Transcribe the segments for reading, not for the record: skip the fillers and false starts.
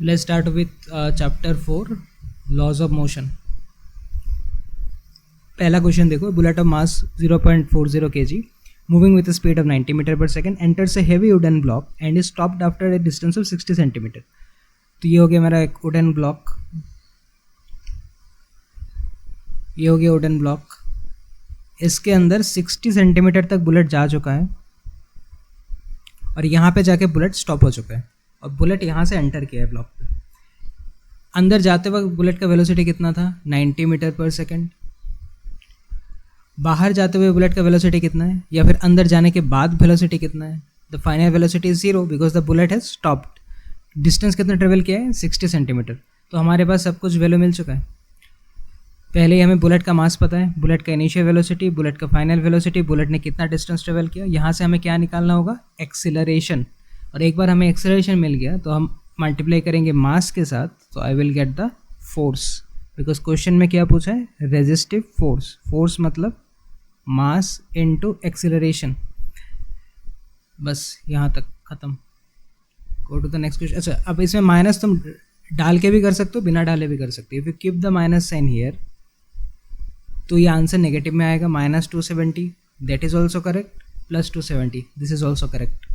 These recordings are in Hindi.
Let's start with chapter 4 laws of motion. पहला क्वेश्चन देखो, bullet of mass 0.40 kg moving with speed of 90 metre per second enters a heavy wooden block and is stopped after a distance of 60 centimetre. तो ये हो गया मेरा एक वुडन ब्लॉक, ये हो गया वुडन ब्लॉक. इसके अंदर 60 सेंटीमीटर तक बुलेट जा चुका है और यहाँ पे जाके बुलेट स्टॉप हो चुका है और बुलेट यहाँ से एंटर किया है ब्लॉक पे. अंदर जाते वक्त बुलेट का वेलोसिटी कितना था? 90 मीटर पर सेकेंड. बाहर जाते हुए बुलेट का वेलोसिटी कितना है, या फिर अंदर जाने के बाद वेलोसिटी कितना है? The final velocity is 0 because the bullet has stopped. Distance कितना ट्रेवल किया है? 60 सेंटीमीटर. तो हमारे पास सब कुछ वैल्यू मिल चुका है. पहले ही हमें बुलेट का मास पता है, बुलेट का इनिशियल वेलोसिटी, बुलेट का फाइनल वेलोसिटी, बुलेट ने कितना डिस्टेंस ट्रेवल किया. यहाँ से हमें क्या निकालना होगा? एक्सीलरेशन. और एक बार हमें एक्सीलरेशन मिल गया तो हम मल्टीप्लाई करेंगे मास के साथ, तो I will get the force. Because question में क्या पूछा है? Resistive force. फोर्स मतलब मास इनटू एक्सीलरेशन. बस यहाँ तक ख़त्म. Go to the next question. अच्छा, अब इसमें माइनस तुम डाल के भी कर सकते हो, बिना डाले भी कर सकते हो. If you keep the minus sign here तो ये आंसर नेगेटिव में आएगा. -270 that is also correct, +270 this is also correct.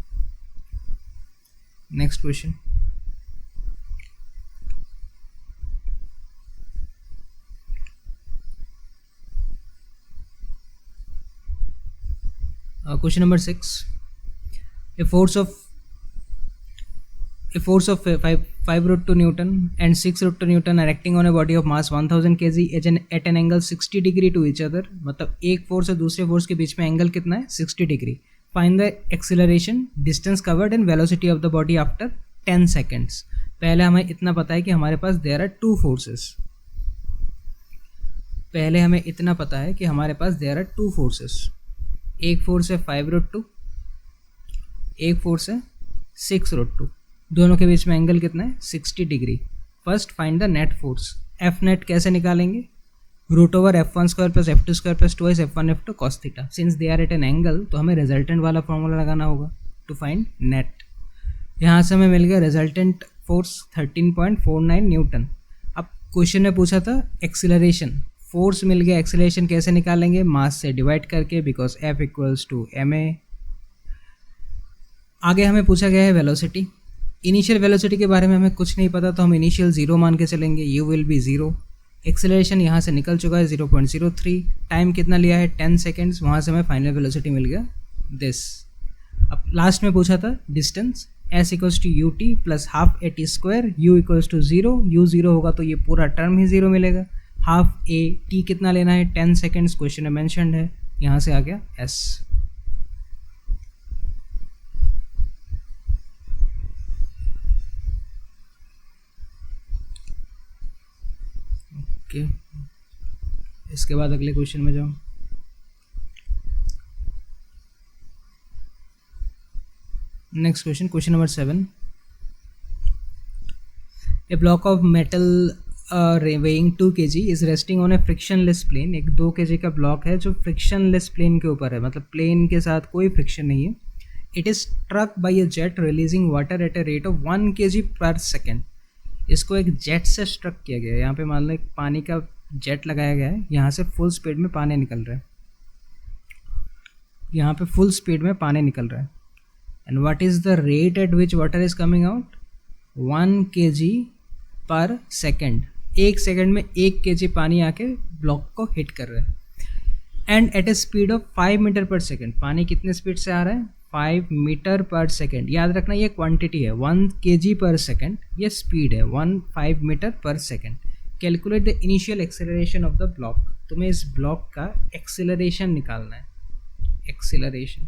Next question. Question number 6. A force of 5 √2 Newton and 6 √2 Newton are acting on a body of mass 1000 kg at an angle 60 degree to each other. मतलब एक फोर्स और दूसरे फोर्स के बीच में एंगल कितना है? 60 degree. Find the acceleration, distance covered and velocity of the body after 10 seconds. पहले हमें इतना पता है कि हमारे पास देयर आर टू फोर्सेस. पहले हमें इतना पता है कि हमारे पास देयर आर टू फोर्सेस. एक फोर्स है 5 √2, एक फोर्स है 6 √2. दोनों के बीच में एंगल कितना है? 60 degree. First find the net force. F net कैसे निकालेंगे? √f1² + f2² + 2s f1 f2 cos theta. Since they are at an angle तो हमें रिजल्टेंट वाला फॉर्मूला लगाना होगा टू फाइंड नेट. यहाँ से हमें मिल गया रिजल्टेंट फोर्स 13.49 न्यूटन. अब क्वेश्चन में पूछा था एक्सीलरेशन. फोर्स मिल गया, एक्सीलरेशन कैसे निकालेंगे? मास से डिवाइड करके, बिकॉज F = ma. आगे हमें पूछा गया है वेलोसिटी. इनिशियल वेलोसिटी के बारे में हमें कुछ नहीं पता तो हम इनिशियल 0 मान के चलेंगे. u will be 0. एक्सीलरेशन यहाँ से निकल चुका है 0.03. टाइम कितना लिया है? 10 सेकेंड्स. वहाँ से हमें फाइनल वेलोसिटी मिल गया दिस. अब लास्ट में पूछा था distance. s = ut + ½ at². u = 0. u 0 होगा तो ये पूरा टर्म ही 0 मिलेगा. ½ a t कितना लेना है? 10 सेकेंड्स. क्वेश्चन में मैंशनड है. यहाँ से आ गया s. ओके, इसके बाद अगले क्वेश्चन में जाओ. Next question, question number 7. A block of metal weighing 2 kg is resting on a frictionless plane. एक 2 kg का ब्लॉक है जो फ्रिक्शनलेस प्लेन के ऊपर है, मतलब प्लेन के साथ कोई फ्रिक्शन नहीं है. It is struck by a jet releasing water at a rate of 1 kg per second. इसको एक जेट से स्ट्रक किया गया है. यहाँ पे मान लो एक पानी का जेट लगाया गया है, यहाँ से फुल स्पीड में पानी निकल रहा है. यहाँ पे फुल स्पीड में पानी निकल रहा है. And what is the rate at which water is coming out? 1 kg per second. एक सेकंड में 1 kg पानी आके ब्लॉक को हिट कर रहा है. And at a speed of 5 metre per second. पानी कितने स्पीड से आ रहा है? 5 मीटर पर सेकेंड. याद रखना ये क्वांटिटी है. 1 kg पर सेकेंड ये स्पीड है. 5 metre per second. Calculate the initial acceleration of the block. तुम्हें इस ब्लॉक का एक्सेलरेशन निकालना है. एक्सेलरेशन.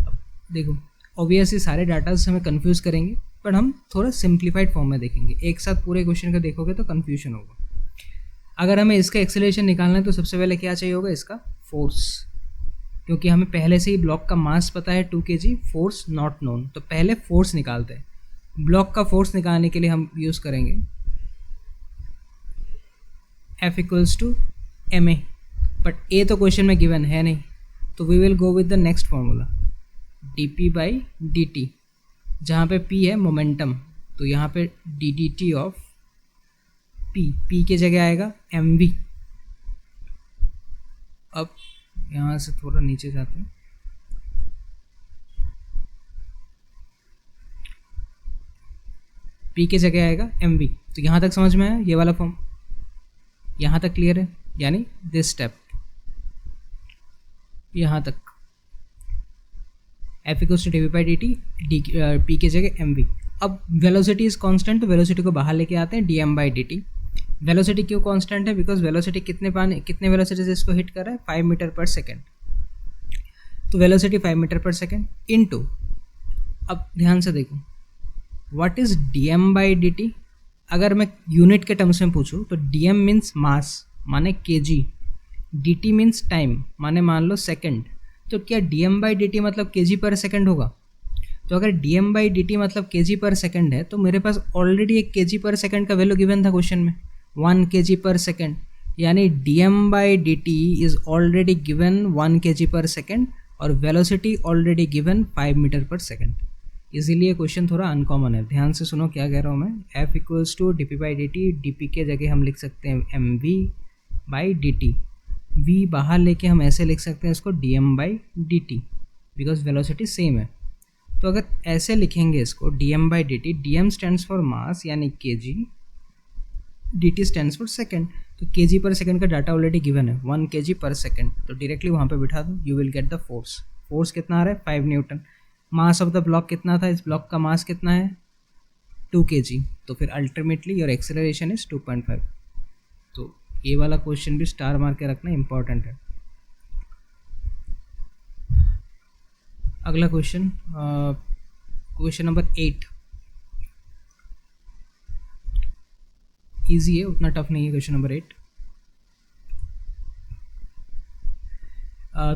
अब देखो, ऑब्वियसली सारे डाटा से हमें कंफ्यूज करेंगे, बट हम थोड़ा सिंप्लीफाइड फॉर्म में देखेंगे. एक साथ पूरे क्वेश्चन का देखोगे तो कन्फ्यूजन होगा. अगर हमें इसका एक्सेलरेशन निकालना है तो सबसे पहले क्या चाहिए होगा? इसका फोर्स. क्योंकि हमें पहले से ही ब्लॉक का मास पता है 2 kg, फोर्स नॉट नोन. तो पहले फोर्स निकालते हैं. ब्लॉक का फोर्स निकालने के लिए हम यूज़ करेंगे F = ma. बट ए तो क्वेश्चन में गिवन है नहीं, तो we will go with the next formula dp/dt, जहाँ पे p है मोमेंटम. तो यहाँ पे d d t of p के जगह आएगा एम वी। अब यहाँ से थोड़ा नीचे जाते हैं, पी के जगह आएगा एम वी। तो यहाँ तक समझ में आया ये वाला फॉर्म, यहाँ तक क्लियर है, यानी दिस स्टेप यहाँ तक F equals to d we by D t, p के जगह एम वी। अब वेलोसिटी इज कांस्टेंट, तो वेलोसिटी को बाहर लेके आते हैं, d M by D t. Velocity क्यों कांस्टेंट है? बिकॉज वेलोसिटी कितने वेलोसिटी से इसको हिट कर रहा है, 5 मीटर पर सेकेंड। तो velocity 5 metre per second into, अब ध्यान से देखो, what is d M by D t. अगर मैं यूनिट के टर्म्स में पूछूँ तो डी एम मीन्स मास माने के जी, डी टी मीन्स टाइम माने मान लो सेकेंड। तो क्या d M by D t मतलब के जी पर सेकेंड होगा? तो अगर d M by D t मतलब के जी पर सेकेंड है, तो मेरे पास ऑलरेडी एक के जी पर सेकेंड का वैल्यू गिवन था क्वेश्चन में, 1 के जी पर सेकेंड, यानी d M by D t is already given 1 k g per second और velocity already given 5 metre per second. इसीलिए क्वेश्चन थोड़ा अनकॉमन है। ध्यान से सुनो क्या कह रहा हूँ मैं। F equals to d p by D T, d p के जगह हम लिख सकते हैं m v by D t, v बाहर लेके हम ऐसे लिख सकते हैं इसको D M by D T, because velocity same है। तो अगर ऐसे लिखेंगे इसको D M by D T, D M stands for mass यानी K ji, D T stands for second. तो के जी पर सेकेंड का डाटा ऑलरेडी गिवन है 1 के जी पर सेकेंड, तो डायरेक्टली वहाँ पे बिठा दो, you will get the force. Force कितना आ रहा है? 5 Newton. Mass of the block कितना था? इस ब्लॉक का मास कितना है? 2 के जी। तो फिर अल्टीमेटली योर एक्सेलरेशन इज 2.5। तो ये वाला क्वेश्चन भी स्टार मार के रखना इंपॉर्टेंट है। अगला क्वेश्चन, क्वेश्चन नंबर 8, इजी है, उतना टफ नहीं है क्वेश्चन नंबर 8।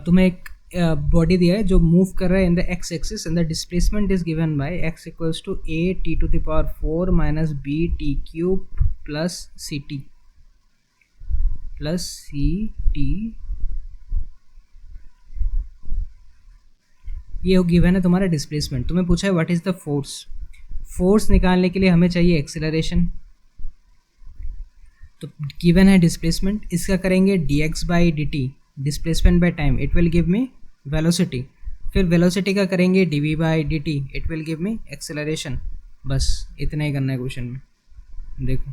तुम्हें एक बॉडी दिया है जो मूव कर रहा है in the x axis and the displacement is given by x equals to a t to the power 4 minus b t cube plus c t ये गिवन है तुम्हारा डिस्प्लेसमेंट। तुम्हें पूछा है what is the force. Force निकालने के लिए हमें चाहिए एक्सेलरेशन, तो गिवन है डिस्प्लेसमेंट, इसका करेंगे d x by D t, displacement by time, it will give me velocity. फिर वेलोसिटी का करेंगे d we by D t, it will give me acceleration. बस इतना ही करना है क्वेश्चन में। देखो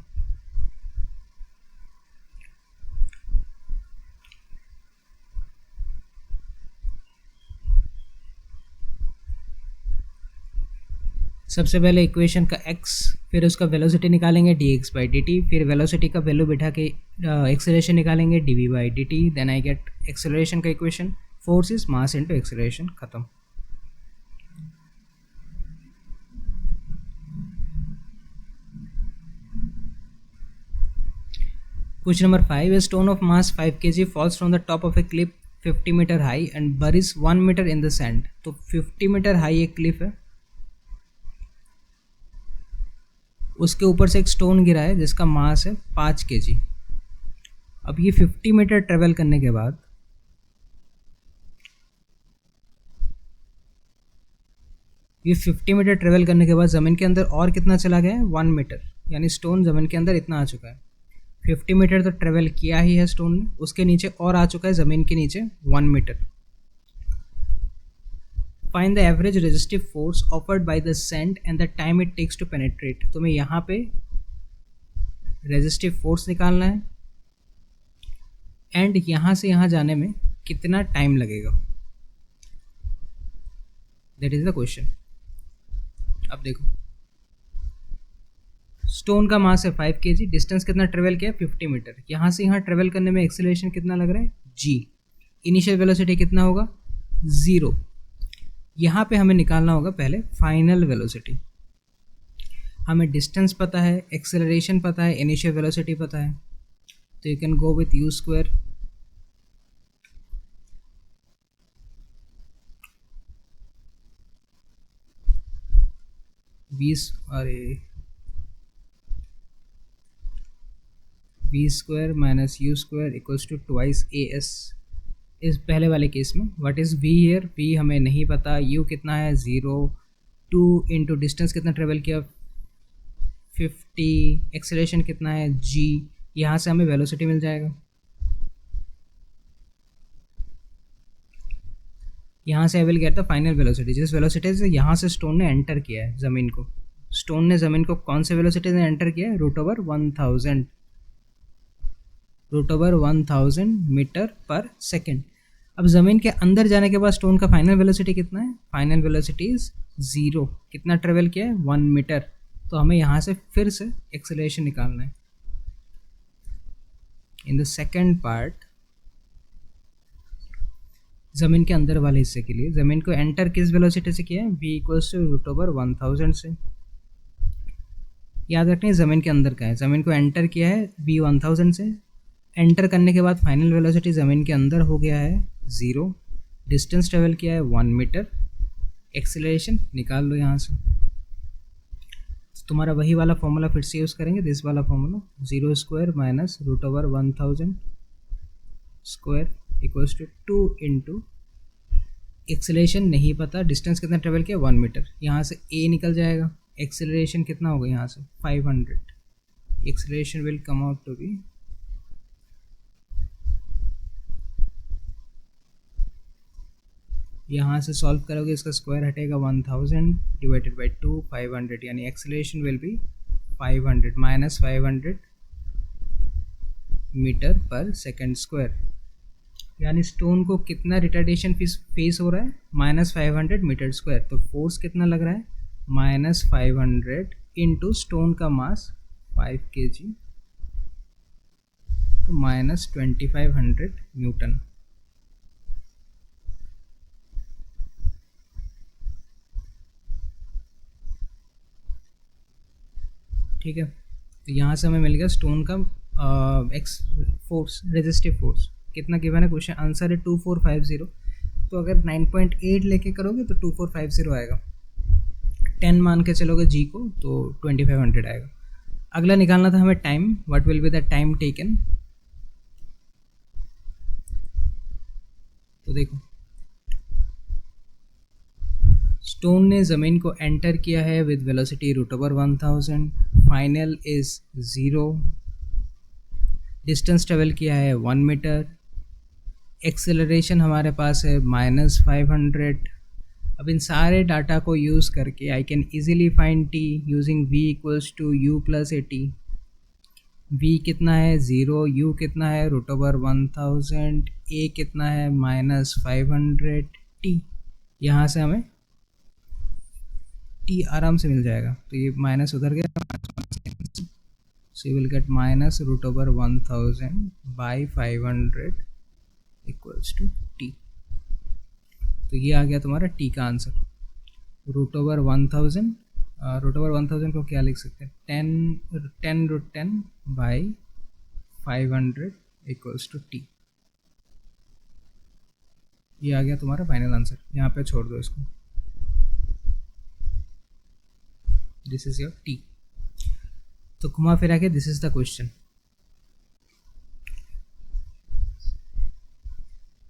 सबसे पहले इक्वेशन का x, फिर उसका वेलोसिटी निकालेंगे D x by D T, फिर वेलोसिटी का वैल्यू बिठा के एक्सेलरेशन निकालेंगे D we by D T, then I get acceleration का equation. Force is mass into acceleration, खत्म। Question number 5, a stone of mass 5 kg falls from the top of a cliff 50 metre high and buries 1 metre in the sand। तो 50 मीटर हाई एक क्लिफ है, उसके ऊपर से एक स्टोन गिरा है जिसका मास है 5 kg। अब ये 50 मीटर ट्रेवल करने के बाद ज़मीन के अंदर और कितना चला गया है? 1 मीटर, यानी स्टोन ज़मीन के अंदर इतना आ चुका है। 50 मीटर तो ट्रेवल किया ही है स्टोन ने, उसके नीचे और आ चुका है ज़मीन के नीचे 1 metre. Find the average resistive force offered by the sand and the time it takes to penetrate. तुम्हें यहाँ पे रेजिस्टिव फोर्स निकालना है एंड यहाँ से यहाँ जाने में कितना टाइम लगेगा, दैट इज द क्वेश्चन। अब देखो स्टोन का मास है 5 kg, डिस्टेंस कितना ट्रेवल किया? 50 मीटर। यहाँ से यहाँ ट्रेवल करने में एक्सेलरेशन कितना लग रहा है? g। इनिशियल वेलोसिटी कितना होगा? 0। यहाँ पे हमें निकालना होगा पहले फाइनल वेलोसिटी। हमें डिस्टेंस पता है, एक्सेलरेशन पता है, इनिशियल वेलोसिटी पता है, तो you can go with u square. v square minus u square equals to twice as। इस पहले वाले केस में what is v here? v हमें नहीं पता, u कितना है? 0। 2 इंटू डिस्टेंस कितना ट्रेवल किया? 50, एक्सेलरेशन कितना है g, यहाँ से हमें वेलोसिटी मिल जाएगा। यहाँ से I will get the final velocity, जिस वेलोसिटी से यहाँ से स्टोन ने एंटर किया है ज़मीन को। स्टोन ने ज़मीन को कौन से वेलोसिटी से एंटर किया है? √1000 मीटर पर सेकेंड। अब ज़मीन के अंदर जाने के बाद स्टोन का फाइनल वेलोसिटी कितना है? Final velocity is 0। कितना ट्रेवल किया है? 1 मीटर। तो हमें यहाँ से फिर से एक्सेलरेशन निकालना है। इन द सेकेंड पार्ट, ज़मीन के अंदर वाले हिस्से के लिए ज़मीन को एंटर किस वेलोसिटी से किया है? v इक्वल्स टू √1000 से। याद रखना है ज़मीन के अंदर का है, ज़मीन को एंटर किया है v 1000 से। एंटर करने के बाद फाइनल वेलोसिटी ज़मीन के अंदर हो गया है 0, डिस्टेंस ट्रेवल किया है 1 मीटर, एक्सेलरेशन निकाल लो यहाँ से। तुम्हारा वही वाला फॉर्मूला फिर से यूज़ करेंगे, दिस वाला formula, 0 square minus √1000 square equals to 2 into acceleration नहीं पता, डिस्टेंस कितना ट्रेवल किया 1 मीटर, यहाँ से a निकल जाएगा। एक्सेलरेशन कितना होगा यहाँ से 500, acceleration will come out to be यहाँ से सॉल्व करोगे इसका स्क्वायर हटेगा 1000 डिवाइडेड बाई 2 500, यानी acceleration will be 500 minus 500 metre per second square. यानी स्टोन को कितना रिटार्डेशन फेस हो रहा है? -500 मीटर स्क्वायर। तो फोर्स कितना लग रहा है? -500 इंटू स्टोन का मास 5 kg, तो -2500 न्यूटन। ठीक है, तो यहाँ से हमें मिल गया स्टोन का एक्स फोर्स, रेजिस्टिव फोर्स कितना गिवन है। क्वेश्चन आंसर है 2450। तो अगर 9.8 लेके करोगे तो 2450 आएगा, 10 मान के चलोगे जी को तो 2500 आएगा। अगला निकालना था हमें time, what will be the time taken. तो देखो, स्टोन ने ज़मीन को एंटर किया है with velocity √1000, final is 0, distance travel किया है 1 मीटर, एक्सेलरेशन हमारे पास है -500। अब इन सारे डाटा को यूज़ करके I can easily find t using v equals to u plus a t. v कितना है 0, u कितना है √1000, a कितना है -500 t। यहाँ से हमें t आराम से मिल जाएगा, तो ये माइनस उधर गया, so you will get -√1000 by 500 equals to t। तो ये आ गया तुम्हारा t का आंसर। √1000 को क्या लिख सकते हैं? 10√10 by 500 इक्वल्स टू t। ये आ गया तुम्हारा फाइनल आंसर। यहाँ पे छोड़ दो इसको, दिस इज योर t। तो घुमा फिरा के this is the question.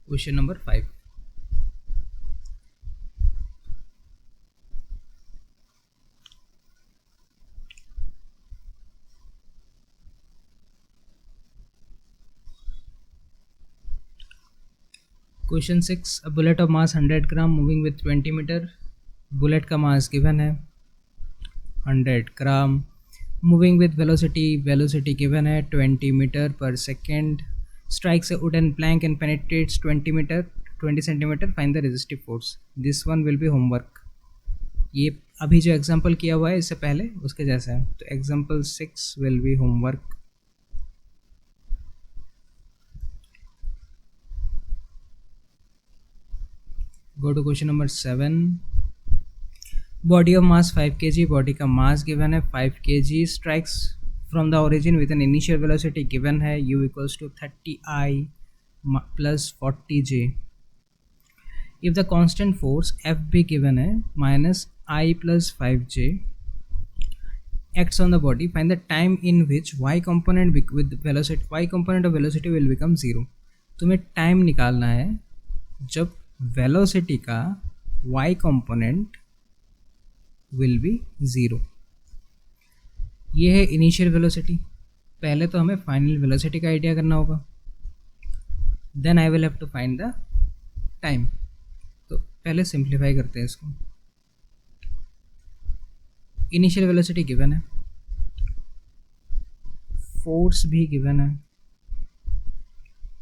Question number 5, question 6, a bullet of mass 100 gram moving with 20 metre. Bullet का मास गिवन है 100 gram, moving with velocity given है 20 metre per second, strikes a wooden plank and penetrates 20 centimeter, find the resistive force। this one will be homework। ये अभी जो एग्जांपल किया हुआ है इससे पहले उसके जैसा है, तो example 6 will be homework। go to question number 7, body of mass 5 kg, body का मास गिवन है 5 kg, strikes from the origin with an initial velocity given है u equals to 30i plus 40j। If the constant force F भी गिवन है -i plus 5j acts on the body, find the time in which y component of velocity will become 0। तुम्हें टाइम निकालना है जब वेलोसिटी का y कंपोनेंट विल बी 0। ये है इनिशियल वेलोसिटी। पहले तो हमें फाइनल वेलोसिटी का आइडिया करना होगा, then I will have to find the time. तो पहले सिंप्लीफाई करते हैं इसको। इनिशियल वेलोसिटी गिवन है, फोर्स भी गिवन है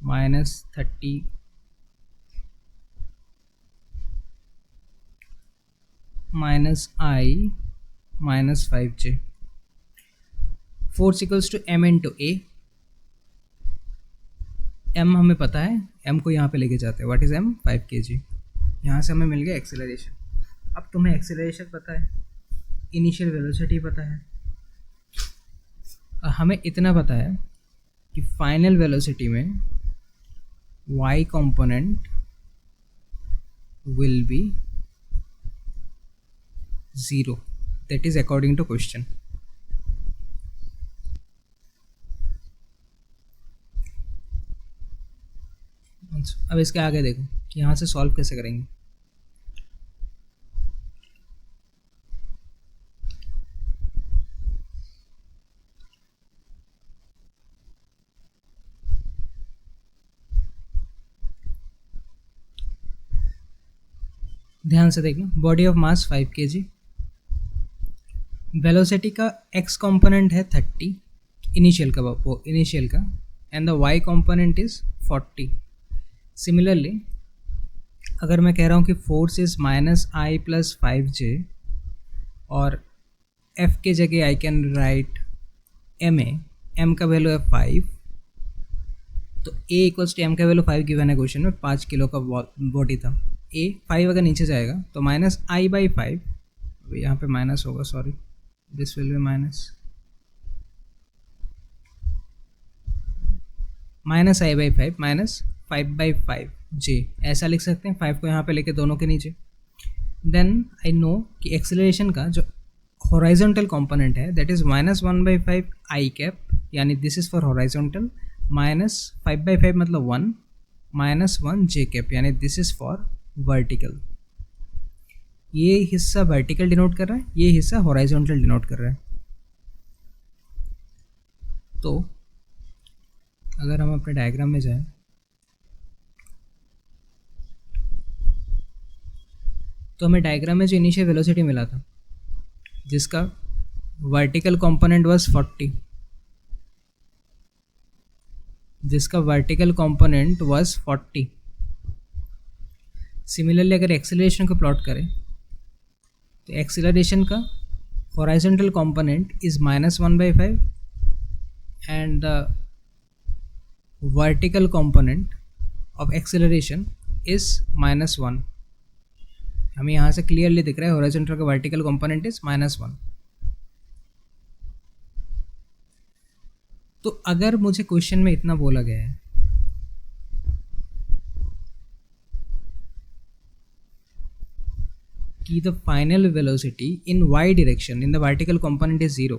-30 -i -5j। Force equals to m into a. m हमें पता है, m को यहाँ पे लेके जाते हैं। What is m? 5 kg। यहाँ से हमें मिल गया एक्सेलरेशन। अब तुम्हें एक्सेलरेशन पता है, इनिशियल वेलोसिटी पता है, हमें इतना पता है कि फाइनल वेलोसिटी में y component will be 0। That is according to question. अब इसके आगे देखो कि यहाँ से सॉल्व कैसे करेंगे। ध्यान से देखना, body of mass 5 kg, velocity का x कंपोनेंट है 30 इनिशियल का, वो इनिशियल का, and the y component is 40। Similarly अगर मैं कह रहा हूँ कि फोर्स इज -i + 5j और f के जगह आई कैन राइट m का वैल्यू है 5, तो a इक्वल्स टू m का वैल्यू 5 गिवन है क्वेश्चन में। 5 किलो का बॉडी था, a 5 अगर नीचे जाएगा तो -i/5, यहाँ पे माइनस होगा, sorry this will B -i/5 -5/5j, ऐसा लिख सकते हैं। 5 को यहाँ पे लेके दोनों के नीचे। देन आई नो कि एक्सेलरेशन का जो हॉराइजॉन्टल कंपोनेंट है दैट इज -1/5 i कैप, यानी दिस इज फॉर हॉराइजॉन्टल, -5/5 मतलब 1, -1 j कैप, यानी दिस इज फॉर वर्टिकल। ये हिस्सा वर्टिकल डिनोट कर रहा है, ये हिस्सा हॉराइजॉन्टल डिनोट कर रहा है। तो अगर हम अपने डायग्राम में जाएं तो हमें डायग्राम में जो इनिशियल वेलोसिटी मिला था जिसका वर्टिकल कंपोनेंट वाज 40, जिसका वर्टिकल कंपोनेंट वाज 40। सिमिलरली अगर एक्सेलरेशन को प्लॉट करें तो एक्सेलरेशन का horizontal component is -1/5 and the vertical component of acceleration is -1। हमें यहाँ से क्लियरली दिख रहा है हॉरिजॉन्टल का वर्टिकल कंपोनेंट इज -1। तो अगर मुझे क्वेश्चन में इतना बोला गया है कि the final velocity in y direction in the vertical component is 0,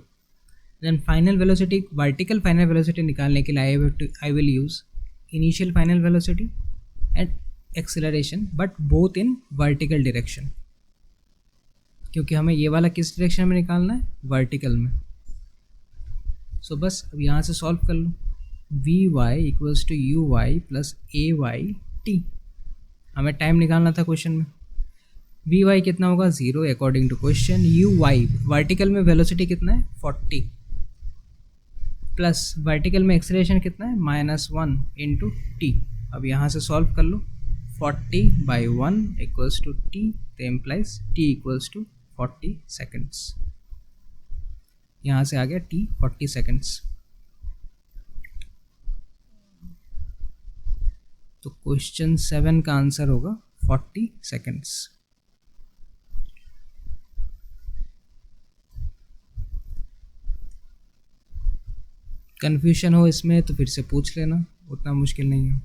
then final velocity, vertical final velocity निकालने के लिए I will use initial final velocity and acceleration, but both in vertical direction, क्योंकि हमें ये वाला किस डायरेक्शन में निकालना है, वर्टिकल में। सो बस अब यहाँ से सॉल्व कर लो। vy equals to uy plus ay/t। हमें टाइम निकालना था क्वेश्चन में। vy कितना होगा, 0 according to question. uy vertical में वेलोसिटी कितना है, 40, प्लस वर्टिकल में एक्सेलरेशन कितना है, -1 इंटू टी। अब यहाँ से सॉल्व कर लो। 40/1 इक्वल्स टू t, तो implies t equals to 40 seconds. यहाँ से आ गया t 40 सेकेंड्स। तो क्वेश्चन 7 का आंसर होगा 40 सेकेंड्स। कन्फ्यूजन हो इसमें तो फिर से पूछ लेना, उतना मुश्किल नहीं है।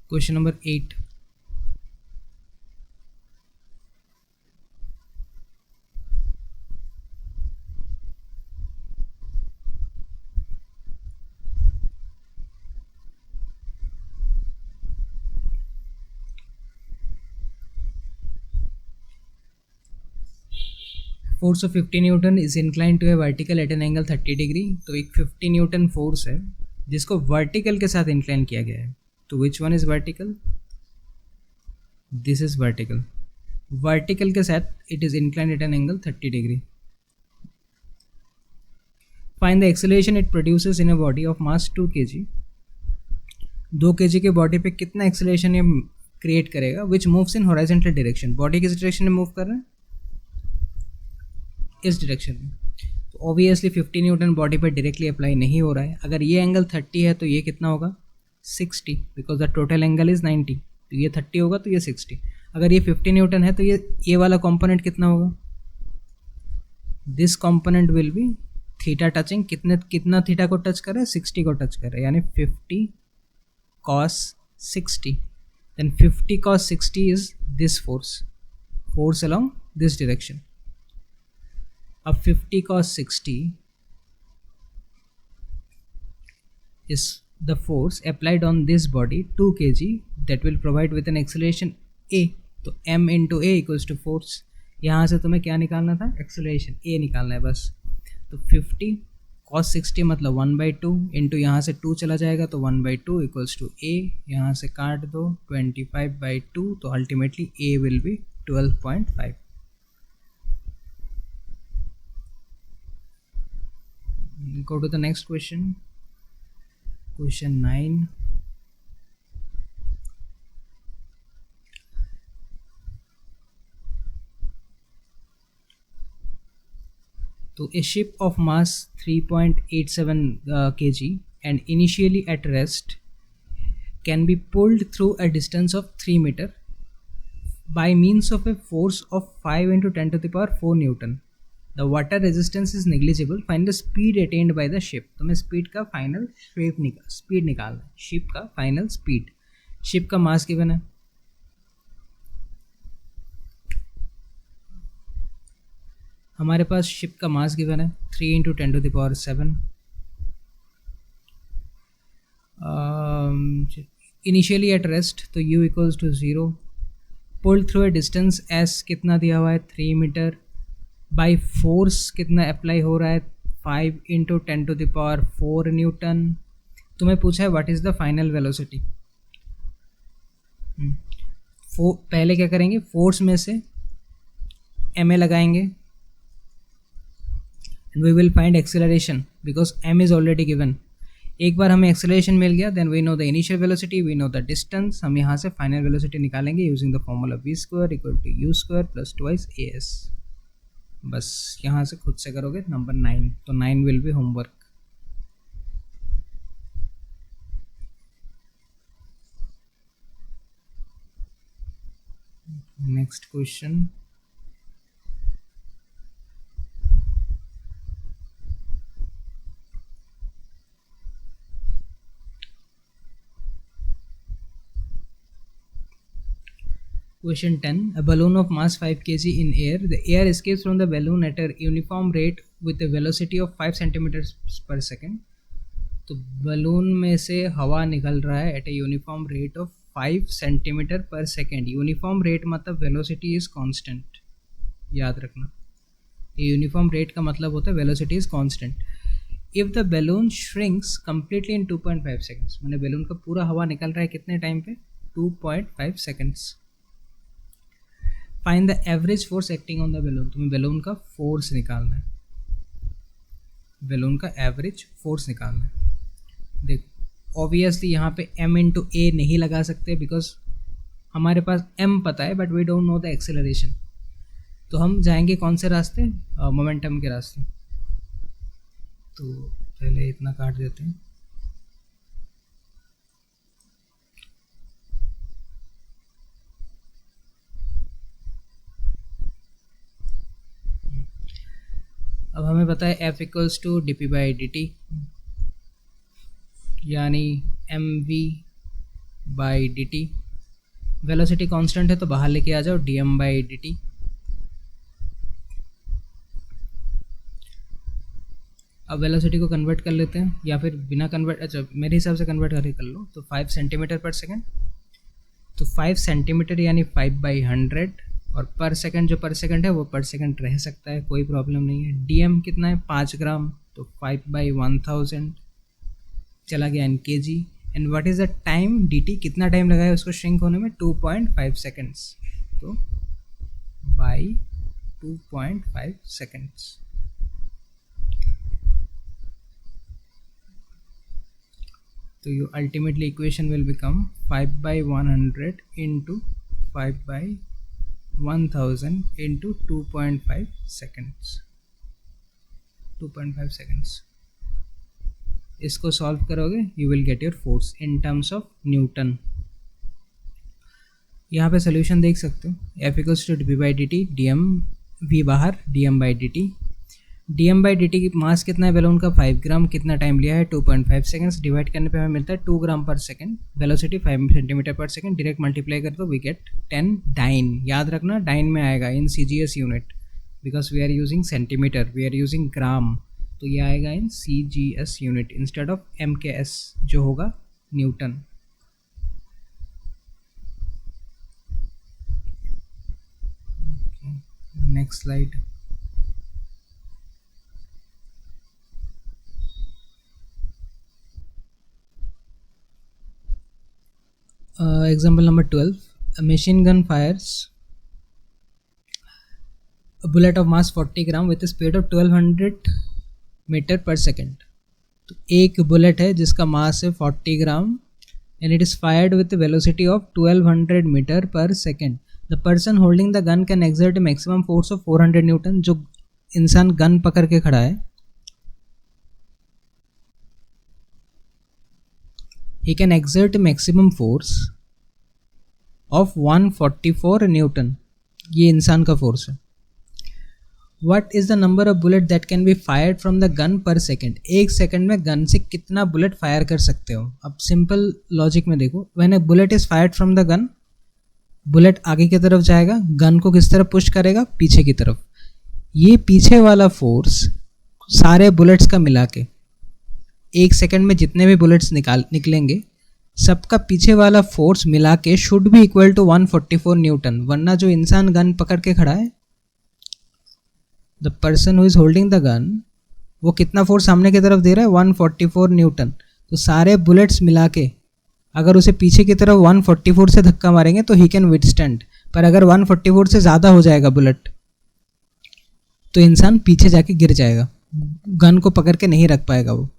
Question number 8, force of 50 newton is incline to a vertical at an angle 30 degree. तो एक 50 न्यूटन फोर्स है जिसको वर्टिकल के साथ इंक्लाइन किया गया है। तो which one is vertical? This is vertical. Vertical के साथ it is incline at an angle 30 degree. Find the acceleration it produces in a body of mass 2 kg। 2 kg के बॉडी पे कितना एक्सेलरेशन ये क्रिएट करेगा? Which moves in horizontal direction. Body किस डायरेक्शन में मूव कर रहा है? इस डायरेक्शन में। तो ऑब्वियसली 50 न्यूटन बॉडी पे डायरेक्टली अप्लाई नहीं हो रहा है। अगर ये एंगल 30 है तो ये कितना होगा? 60, because the total angle is 90। तो ये 30 होगा तो ये 60। अगर ये 50 न्यूटन है तो ये वाला कंपोनेंट कितना होगा? This component will B theta touching. कितना थीटा को टच कर रहा है? 60 को टच कर रहा है, यानी 50 cos 60। then 50 cos 60 is this force along this direction. अब 50 cos 60 is the force applied on this body 2 kg that will provide with an acceleration a. तो m into a equals to force। यहाँ से तुम्हें क्या निकालना था? एक्सेलरेशन a निकालना है बस। तो 50 cos 60 मतलब 1/2 इंटू यहाँ से 2 चला जाएगा तो 1/2 इक्वल्स टू a। यहाँ से काट दो 25/2, तो ultimately a will be 12.5। Go to the next question, question 9। तो a ship of mass 3.87 kg and initially at rest can be pulled through a distance of 3 meter by means of a force of 5 into 10 to the power 4 Newton. The water resistance is negligible. Find the speed attained by the ship। तो मैं स्पीड का फाइनल स्पीड निकालना है। शिप का फाइनल स्पीड। शिप का मास गिवन है, हमारे पास शिप का मास गिवन है 3 into 10 to the power 7। Initially at rest तो u equals to 0। Pulled through a distance s कितना दिया हुआ है? 3 मीटर। बाई फोर्स कितना अप्लाई हो रहा है? 5 into 10 to the power 4 Newton. तुम्हें पूछा है what is the final velocity. पहले क्या करेंगे? फोर्स में से ma लगाएंगे and we will find acceleration because m is already given। एक बार हमें acceleration मिल गया then we know the initial velocity, we know the distance। हम यहाँ से final velocity निकालेंगे using the formula v square equal to u square plus twice as। बस यहाँ से खुद से करोगे। नंबर 9, तो 9 will be homework। next question, Question 10. A balloon of mass 5 kg in air. The air escapes from the balloon at a uniform rate with a velocity of 5 centimeters per second। तो बलून में से हवा निकल रहा है at a uniform rate of 5 centimetre per second. Uniform rate मतलब वेलोसिटी इज कांस्टेंट, याद रखना। ये यूनिफॉर्म रेट का मतलब होता है velocity is constant. If the balloon shrinks completely in 2.5 seconds, मैंने बैलून का पूरा हवा निकल रहा है कितने टाइम पे? 2.5 seconds. Find the average force acting on the balloon. तुम्हें बैलून का फोर्स निकालना है, बैलून का एवरेज फोर्स निकालना है। देखो ऑब्वियसली यहाँ पे m इंटू ए नहीं लगा सकते बिकॉज हमारे पास m पता है but we don't know the acceleration. तो हम जाएंगे कौन से रास्ते? मोमेंटम के रास्ते। तो पहले इतना काट देते हैं। अब हमें पता है F equals to dp by dt, यानी mv by dt। Velocity constant है तो बाहर लेके आ जाओ dm बाई dt। अब वेलोसिटी को कन्वर्ट कर लेते हैं या फिर बिना कन्वर्ट, अच्छा मेरे हिसाब से कन्वर्ट करके कर लो। तो 5 सेंटीमीटर पर सेकेंड, तो 5 सेंटीमीटर यानी 5/100 और पर सेकंड जो पर सेकंड है वो पर सेकंड रह सकता है, कोई प्रॉब्लम नहीं है। डीएम कितना है 5 ग्राम, तो 5/1000 चला गया in KG. And what is the time, dt कितना टाइम लगा है उसको श्रिंक होने में, 2.5 सेकेंड्स। तो बाई 2.5 सेकेंड्स। तो your ultimately equation will become 5/100 into 5/1000 into 2.5 seconds। 2.5 seconds। इसको सॉल्व करोगे you will get your force in terms of Newton। यहाँ पे सोल्यूशन देख सकते हो, F equals to dv by dt, dm v बाहर, dm by dt। dm by dt की मास कितना है बैलून का 5 ग्राम, कितना टाइम लिया है 2.5 सेकेंड्स, डिवाइड करने पे हमें मिलता है 2 ग्राम पर second, velocity 5 centimetre per second, direct multiply कर दो वी गेट 10 डाइन। याद रखना डाइन में आएगा in CGS unit, because we are using centimetre, we are using gram, तो ये आएगा in CGS unit instead of MKS जो होगा newton. Next slide. Example number 12, a machine gun fires a bullet of mass 40 gram with a speed of 1200 metre per second. तो एक बुलेट है जिसका मास है 40 gram and it is fired with velocity of 1200 metre per second. The person holding the gun can exert maximum force of 400 newton. जो इंसान गन पकड़ के खड़ा है he can exert maximum force of 144 Newton. ये इंसान का फोर्स है। What is the number of bullet that can be fired from the gun per second? एक सेकंड में गन से कितना बुलेट फायर कर सकते हो। अब सिंपल लॉजिक में देखो, when a bullet is fired from the gun, bullet आगे की तरफ जाएगा, गन को किस तरफ पुश करेगा, पीछे की तरफ। ये पीछे वाला फोर्स सारे बुलेट्स का मिला के एक सेकंड में जितने भी बुलेट्स निकलेंगे सबका पीछे वाला फोर्स मिला के should be equal to 144 newton. वरना जो इंसान गन पकड़ के खड़ा है, the person who is holding the gun, वो कितना फोर्स सामने की तरफ दे रहा है 144 न्यूटन। तो सारे बुलेट्स मिला के अगर उसे पीछे की तरफ 144 से धक्का मारेंगे तो ही कैन विथस्टैंड, पर अगर 144 से ज़्यादा हो जाएगा बुलेट तो इंसान पीछे जाके गिर जाएगा, गन को पकड़ के नहीं रख पाएगा वो।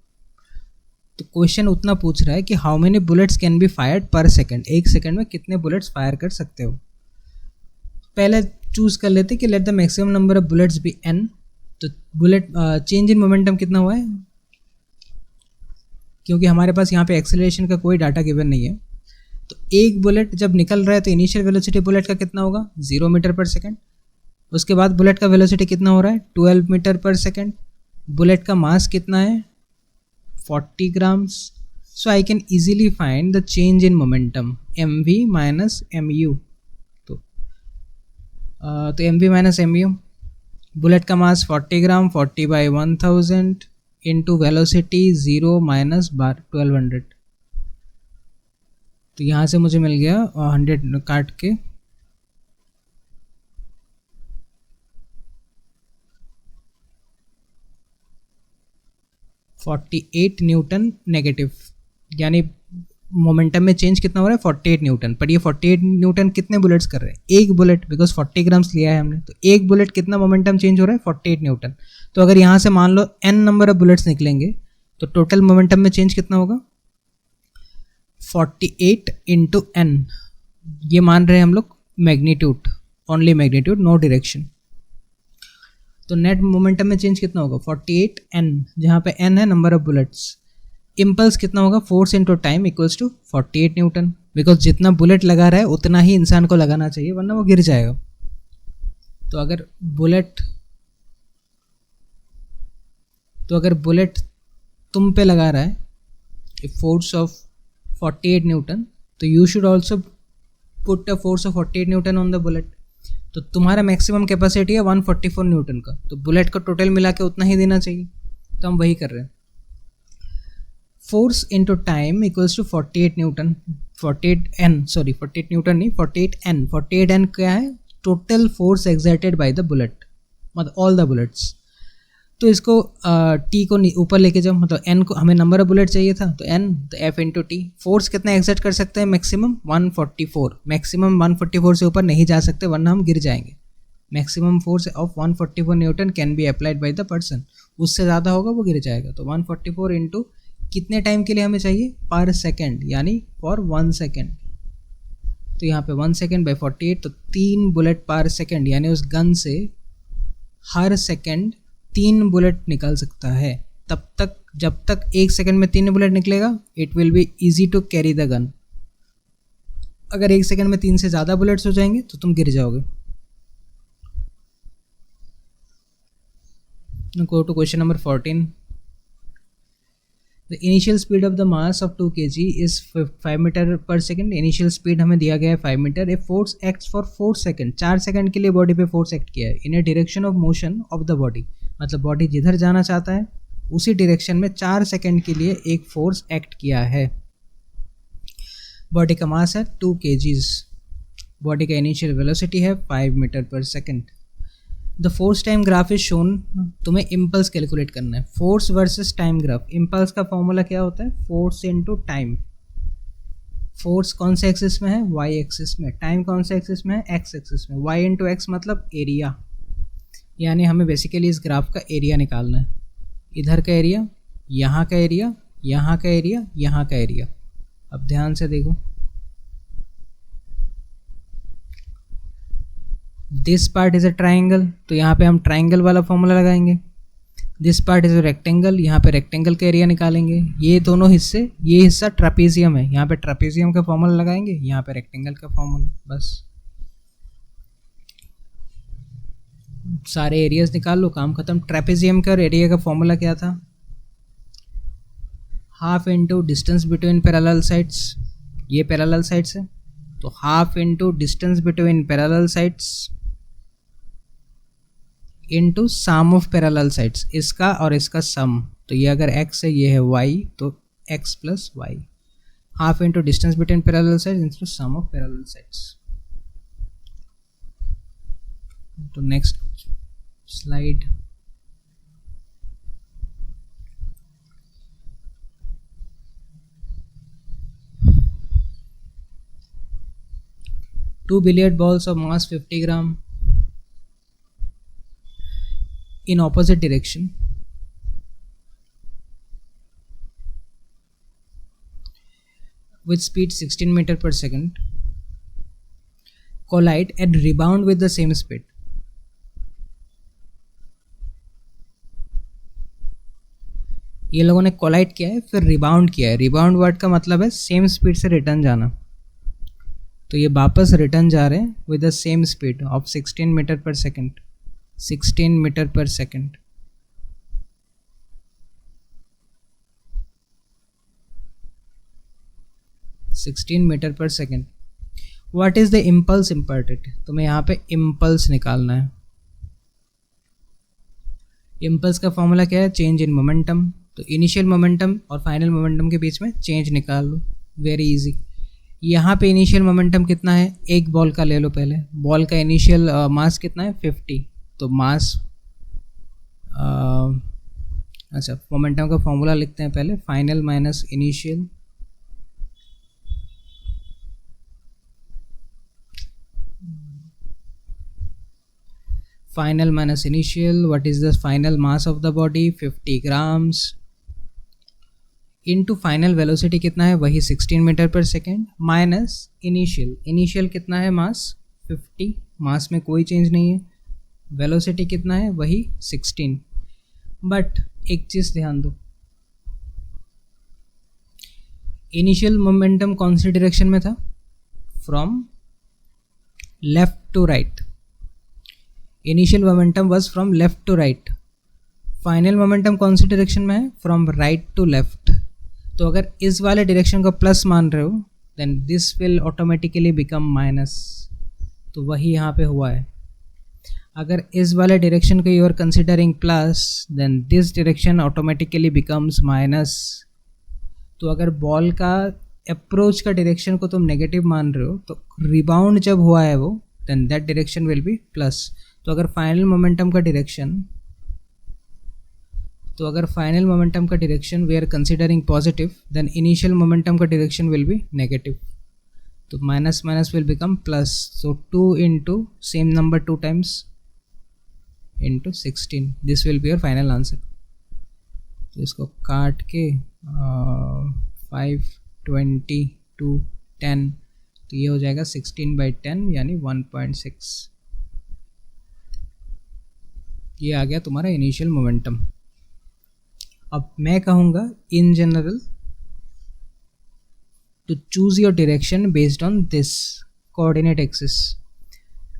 तो क्वेश्चन उतना पूछ रहा है कि how many bullets can be fired पर सेकंड, एक सेकंड में कितने बुलेट्स फायर कर सकते हो। पहले चूज कर लेते कि let the maximum number of bullets be n। तो बुलेट चेंज इन मोमेंटम कितना हुआ है, क्योंकि हमारे पास यहाँ पे एक्सेलरेशन का कोई डाटा गिवन नहीं है, तो एक बुलेट जब निकल रहा है तो इनिशियल वेलोसिटी बुलेट का कितना होगा 0 मीटर पर सेकेंड। उसके बाद बुलेट का वेलोसिटी कितना हो रहा है 12 मीटर पर सेकेंड। बुलेट का मास कितना है 40 grams। So I can easily find the change in momentum mv minus mu। तो mv minus mu, बुलेट का मास 40 ग्राम, 40/1000 इंटू वेलोसिटी 0 माइनस 1200। तो यहाँ से मुझे मिल गया 100 काट के 48 न्यूटन नेगेटिव, यानी मोमेंटम में चेंज कितना हो रहा है 48 न्यूटन। पर ये 48 न्यूटन कितने बुलेट्स कर रहे हैं, एक बुलेट, बिकॉज 40 ग्राम्स लिया है हमने, तो एक बुलेट कितना मोमेंटम चेंज हो रहा है 48 न्यूटन। तो अगर यहाँ से मान लो n नंबर ऑफ बुलेट्स निकलेंगे तो टोटल मोमेंटम में चेंज कितना होगा 48 इंटू n। ये मान रहे हैं हम लोग magnitude, only magnitude, no direction. तो नेट मोमेंटम में चेंज कितना होगा 48 n, जहाँ पे n है नंबर ऑफ बुलेट्स। इम्पल्स कितना होगा force into time equals to 48 newton, because जितना बुलेट लगा रहा है उतना ही इंसान को लगाना चाहिए, वरना वो गिर जाएगा। तो अगर बुलेट तुम पे लगा रहा है फोर्स ऑफ 48 न्यूटन, तो you should also put a force of 48 Newton on the bullet. तो तुम्हारा मैक्सिमम कैपेसिटी है 144 न्यूटन का, तो बुलेट को टोटल मिला के उतना ही देना चाहिए, तो हम वही कर रहे हैं। Force into time equals to 48 newton, 48 newton नहीं 48 n। 48 n क्या है total force exerted by the bullet, मतलब ऑल द बुलेट्स। तो इसको टी को ऊपर लेके जाओ, मतलब एन को, हमें नंबर ऑफ बुलेट चाहिए था तो एन, तो एफ इंटू टी। फोर्स कितना एक्सर्ट कर सकते हैं? मैक्सिमम 144, मैक्सिमम 144 से ऊपर नहीं जा सकते वरना हम गिर जाएंगे। Maximum force of 144 Newton can be applied by the person, उससे ज़्यादा होगा वो गिर जाएगा। तो 144 इंटू कितने टाइम के लिए हमें चाहिए? पर सेकेंड, यानी फॉर 1 सेकेंड। तो यहाँ पे 1 सेकेंड बाई 48, तो 3 बुलेट पर सेकेंड, यानी उस गन से हर सेकेंड 3 बुलेट निकल सकता है। तब तक, जब तक 1 सेकेंड में 3 बुलेट निकलेगा, it will be easy to carry the gun. अगर 1 सेकेंड में 3 से ज़्यादा बुलेट्स हो जाएंगे तो तुम गिर जाओगे। Go to question number 14. The initial speed of the mass of 2 kg is 5 meter per second. Initial speed हमें दिया गया है 5 metre. A force acts for 4 second, 4 second के लिए बॉडी पे फोर्स एक्ट किया है। In a direction of motion of the body, मतलब बॉडी जिधर जाना चाहता है उसी डायरेक्शन में 4 सेकेंड के लिए एक फोर्स एक्ट किया है। बॉडी का मास है 2 kgs, बॉडी का इनिशियल वेलोसिटी है 5 metre per second. The force time graph is shown, तुम्हें इम्पल्स कैलकुलेट करना है, force versus time graph. Impulse का फॉर्मूला क्या होता है? Force into time. फोर्स कौन से एक्सिस में है? वाई एक्सिस में। टाइम कौन से एक्सिस में है? एक्स एक्सिस में। वाई इंटू एक्स मतलब एरिया, यानी हमें बेसिकली इस ग्राफ का एरिया निकालना है। इधर का एरिया, यहाँ का एरिया, यहाँ का एरिया, यहाँ का एरिया। अब ध्यान से देखो, this part is a triangle, तो यहाँ पे हम ट्राइंगल वाला फॉर्मूला लगाएंगे। This part is a rectangle, यहाँ पे रेक्टेंगल का एरिया निकालेंगे। ये दोनों हिस्से, ये हिस्सा ट्रापेजियम है, यहाँ पे ट्रापेजियम का फॉर्मूला लगाएंगे, यहाँ पे रेक्टेंगल का फॉर्मूला। बस सारे एरियाज निकाल लो, काम खत्म। ट्रापेजियम का और एरिया का फॉर्मूला क्या था? Half into distance between parallel sides, ये पैरेलल साइड्स है तो half into distance between parallel sides into sum of parallel sides, इसका और इसका सम। तो ये अगर x है, ये है y, तो x plus Y. Half into distance between parallel sides into sum of parallel sides. तो next slide. Two billiard balls of mass 50 gram in opposite direction with speed 16 meter per second collide and rebound with the same speed. ये लोगों ने कोलाइड किया है फिर रिबाउंड किया है। रिबाउंड वर्ड का मतलब है सेम स्पीड से रिटर्न जाना, तो ये वापस रिटर्न जा रहे हैं with the same speed of 16 metre per second. 16 metre per second. Metre per second. What is the impulse imparted? तुम्हें यहाँ पे इम्पल्स निकालना है। इम्पल्स का फॉर्मूला क्या है? Change in momentum. तो इनिशियल मोमेंटम और फाइनल मोमेंटम के बीच में चेंज निकाल लो, वेरी इजी। यहाँ पे इनिशियल मोमेंटम कितना है? एक बॉल का ले लो पहले। बॉल का इनिशियल मास कितना है? 50। तो मास, अच्छा मोमेंटम का फॉर्मूला लिखते हैं पहले, final minus initial. Final minus initial, what is the final mass of the body? 50 grams into final velocity कितना है? वही 16 metre per second minus initial. Initial कितना है? मास 50, मास में कोई चेंज नहीं है। वेलोसिटी कितना है? वही 16। बट एक चीज़ ध्यान दो, इनिशियल मोमेंटम कौन सी डायरेक्शन में था? From left to right. Initial momentum was from left to right. Final momentum कौन सी डायरेक्शन में है? From right to left. तो अगर इस वाले डायरेक्शन को प्लस मान रहे हो then this will automatically become minus, तो वही यहाँ पे हुआ है। अगर इस वाले डायरेक्शन को you are considering plus then this direction automatically becomes minus. तो अगर बॉल का अप्रोच का डायरेक्शन को तुम नेगेटिव मान रहे हो तो रिबाउंड जब हुआ है वो then that direction will be plus. तो अगर फाइनल मोमेंटम का direction we are considering positive, then initial momentum का डायरेक्शन विल बी नेगेटिव. तो minus minus will become plus. So 2 into same number 2 times into 16, this will be your final answer. तो इसको काट के 5, 20, 2, 10, तो ये हो जाएगा 16/10 यानी 1.6. ये आ गया तुम्हारा इनिशियल मोमेंटम. अब मैं कहूँगा in general to choose your direction based on this coordinate axis.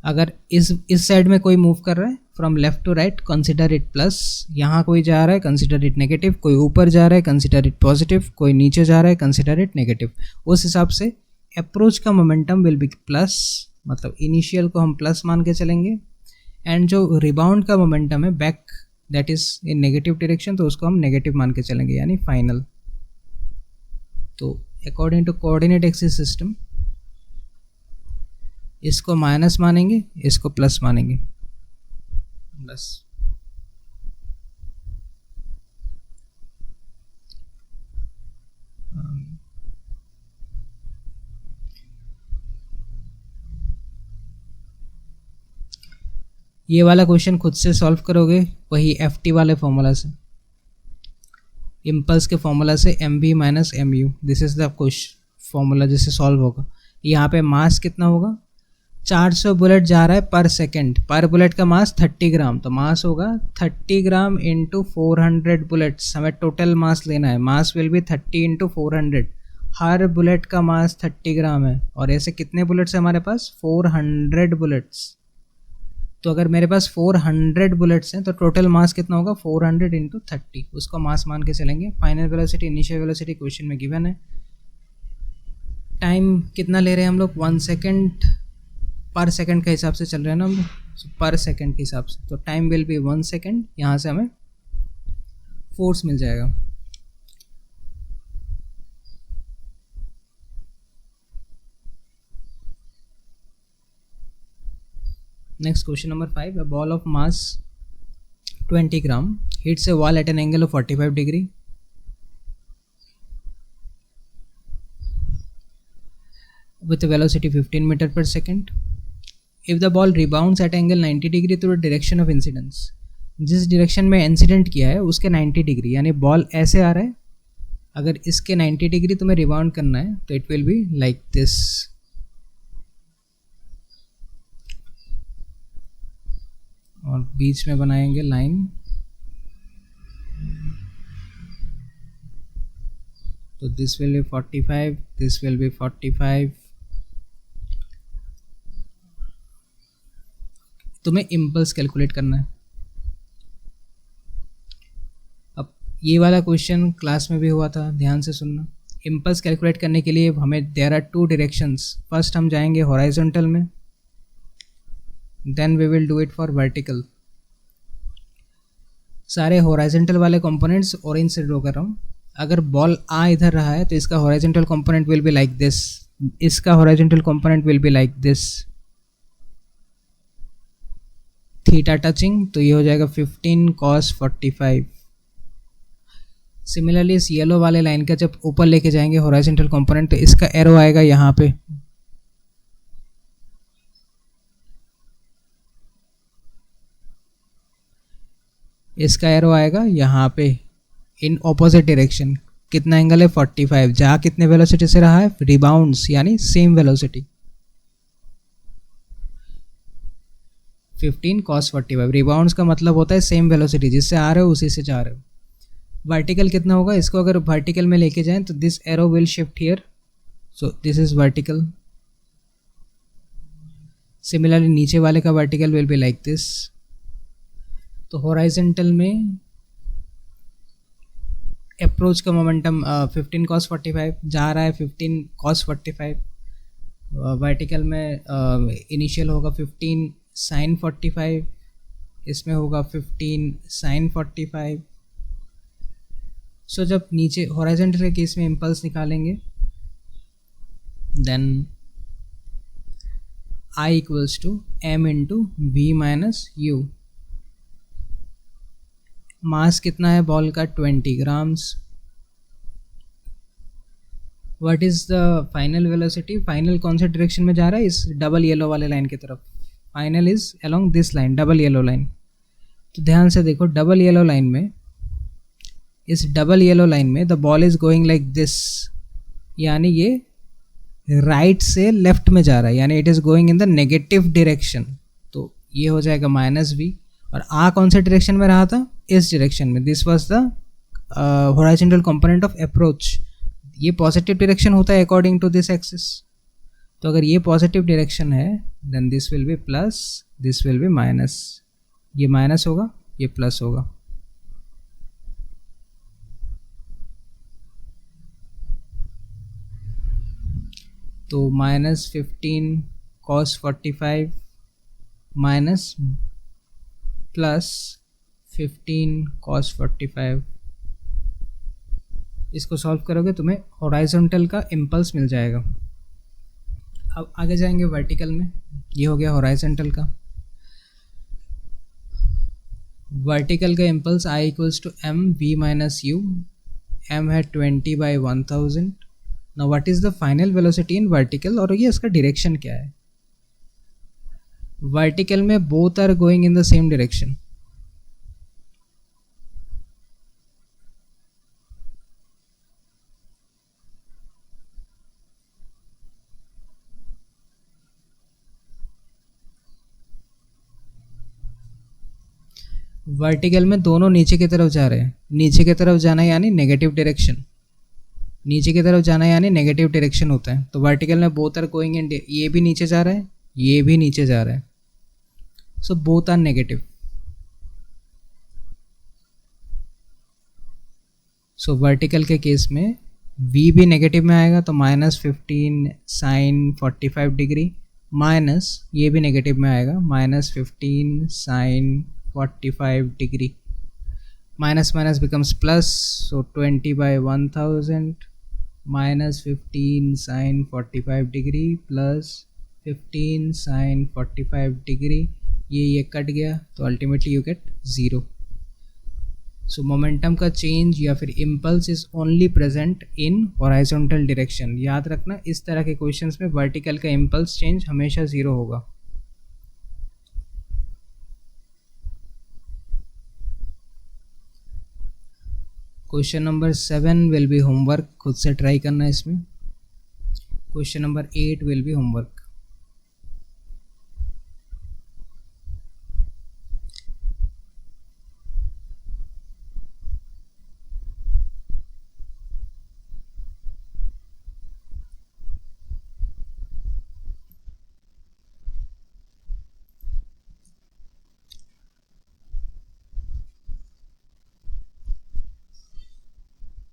अगर इस साइड में कोई मूव कर रहा है from left to right, consider it plus. यहाँ कोई जा रहा है, कंसिडर इट नेगेटिव. कोई ऊपर जा रहा है, कंसिडर इट पॉजिटिव. कोई नीचे जा रहा है, कंसिडर इट नेगेटिव. उस हिसाब से अप्रोच का मोमेंटम विल बी प्लस, मतलब इनिशियल को हम प्लस मान के चलेंगे. एंड जो रिबाउंड का मोमेंटम है back, that is in negative direction, तो उसको हम नेगेटिव मान के चलेंगे यानी फाइनल. तो according to coordinate axis system इसको माइनस मानेंगे, इसको प्लस मानेंगे. बस ये वाला क्वेश्चन खुद से सॉल्व करोगे वही एफ वाले फॉर्मूला से, इम्पल्स के फॉर्मूला से mv minus mu. This is the question formula जिससे सॉल्व होगा. यहाँ पे मास कितना होगा, 400 बुलेट जा रहा है पर सेकंड. पर बुलेट का मास 30 ग्राम, तो मास होगा 30 ग्राम इंटू 400 बुलेट्स. हमें टोटल मास लेना है. Mass will be 30 into 400. Her bullet का मास 30 ग्राम है और ऐसे कितने बुलेट्स है हमारे पास, 400 बुलेट्स. तो अगर मेरे पास 400 बुलेट्स हैं तो टोटल मास कितना होगा, 400 इंटू 30. उसको मास मान के चलेंगे. Final velocity, initial velocity question में गिवन है. टाइम कितना ले रहे हैं हम लोग, 1 सेकेंड पर सेकंड के हिसाब से चल रहे हैं ना हम लोग, पर सेकंड के हिसाब से. तो टाइम विल बी 1 सेकेंड. यहाँ से हमें फोर्स मिल जाएगा. Next question number 5. A ball of mass 20 gram hits a wall at an angle of 45 degree with a velocity 15 meter per second. If the ball rebounds at angle 90 degree through the direction of incidence, जिस डायरेक्शन में इंसिडेंट किया है उसके 90 डिग्री, यानी बॉल ऐसे आ रहा है, अगर इसके 90 डिग्री तुम्हें रिबाउंड करना है तो it will be like this. और बीच में बनाएंगे लाइन. तो this will B 45, this will B 45. तुम्हें इम्पल्स कैलकुलेट करना है. अब ये वाला क्वेश्चन क्लास में भी हुआ था, ध्यान से सुनना. इम्पल्स कैलकुलेट करने के लिए हमें देयर आर 2 डायरेक्शंस. फर्स्ट हम जाएंगे हॉराइजॉन्टल में, then we will do it for vertical. सारे हॉराइजॉन्टल वाले कंपोनेंट्स ऑरेंज से ड्रॉ कर रहा हूँ. अगर बॉल आ इधर रहा है तो इसका horizontal component will be like this, इसका horizontal component will be like this, theta touching. तो ये हो जाएगा 15 cos 45. सिमिलरली इस येलो वाले लाइन का जब ऊपर लेके जाएंगे हॉराइजॉन्टल कंपोनेंट तो इसका एरो आएगा यहाँ पे. इसका एरो आएगा यहाँ पे इन ऑपोजिट डायरेक्शन. कितना एंगल है, 45. जहाँ कितने वेलोसिटी से रहा है, रिबाउंड्स यानी सेम वेलोसिटी. 15 cos 45. रिबाउंड्स का मतलब होता है सेम वेलोसिटी, जिससे आ रहे हो उसी से जा रहे हो. वर्टिकल कितना होगा, इसको अगर वर्टिकल में लेके जाएं तो this arrow will shift here, so this is vertical. Similarly नीचे वाले का vertical will be like this. तो हॉराइजॉन्टल में अप्रोच का मोमेंटम 15 cos 45 जा रहा है, 15 cos 45. वर्टिकल में इनिशियल होगा 15 sin 45, इसमें होगा 15 sin 45. सो जब नीचे हॉराइजॉन्टल के केस में इम्पल्स निकालेंगे, then I equals to M into V minus U. Mass कितना है बॉल का 20 grams. What is the final velocity, final कौन से डायरेक्शन में जा रहा है, इस डबल येलो वाले लाइन की तरफ। Final is along this line, double yellow line. तो ध्यान से देखो, डबल येलो लाइन में, इस डबल येलो लाइन में the ball is going like this, यानी ये राइट से लेफ्ट में जा रहा है, यानी it is going in the negative direction. तो ये हो जाएगा माइनस वी। और आ कौन से डायरेक्शन में रहा था, इस डायरेक्शन में। This was the horizontal component of approach. ये पॉजिटिव डायरेक्शन होता है अकॉर्डिंग टू दिस एक्सिस। तो अगर ये पॉजिटिव डायरेक्शन है then this will be plus, this will be minus. ये माइनस होगा, ये प्लस होगा। तो minus 15 cos 45 minus plus 15 cos 45। इसको सॉल्व करोगे तुम्हें हॉराइजॉन्टल का इम्पल्स मिल जाएगा। अब आगे जाएंगे वर्टिकल में। ये हो गया हॉराइजॉन्टल का। वर्टिकल का impulse I equals to m v minus u. M है 20/1000। Now what is the final velocity in vertical, और ये इसका डायरेक्शन क्या है। वर्टिकल में both are going in the same direction. Vertical में दोनों नीचे की तरफ जा रहे हैं। नीचे की तरफ जाना यानी नेगेटिव डायरेक्शन, नीचे की तरफ जाना यानी नेगेटिव डायरेक्शन होता है। तो वर्टिकल में बोथ आर गोइंग इन, ये भी नीचे जा रहा है, ये भी नीचे जा रहा है। So both are negative. So vertical के केस में v भी नेगेटिव में आएगा, तो -15 sin 45 डिग्री, माइनस ये भी नेगेटिव में आएगा, -15 sin 45 degree. Minus minus becomes plus, so 20/1000 -15 sin 45 degree plus 15 sin 45 degree. ये कट गया, तो ultimately you get 0। So momentum का चेंज या फिर impulse is only present in horizontal direction. याद रखना, इस तरह के क्वेश्चंस में वर्टिकल का इम्पल्स चेंज हमेशा 0 होगा। Question number 7 will be homework, खुद से ट्राई करना इसमें। Question number 8 will be homework.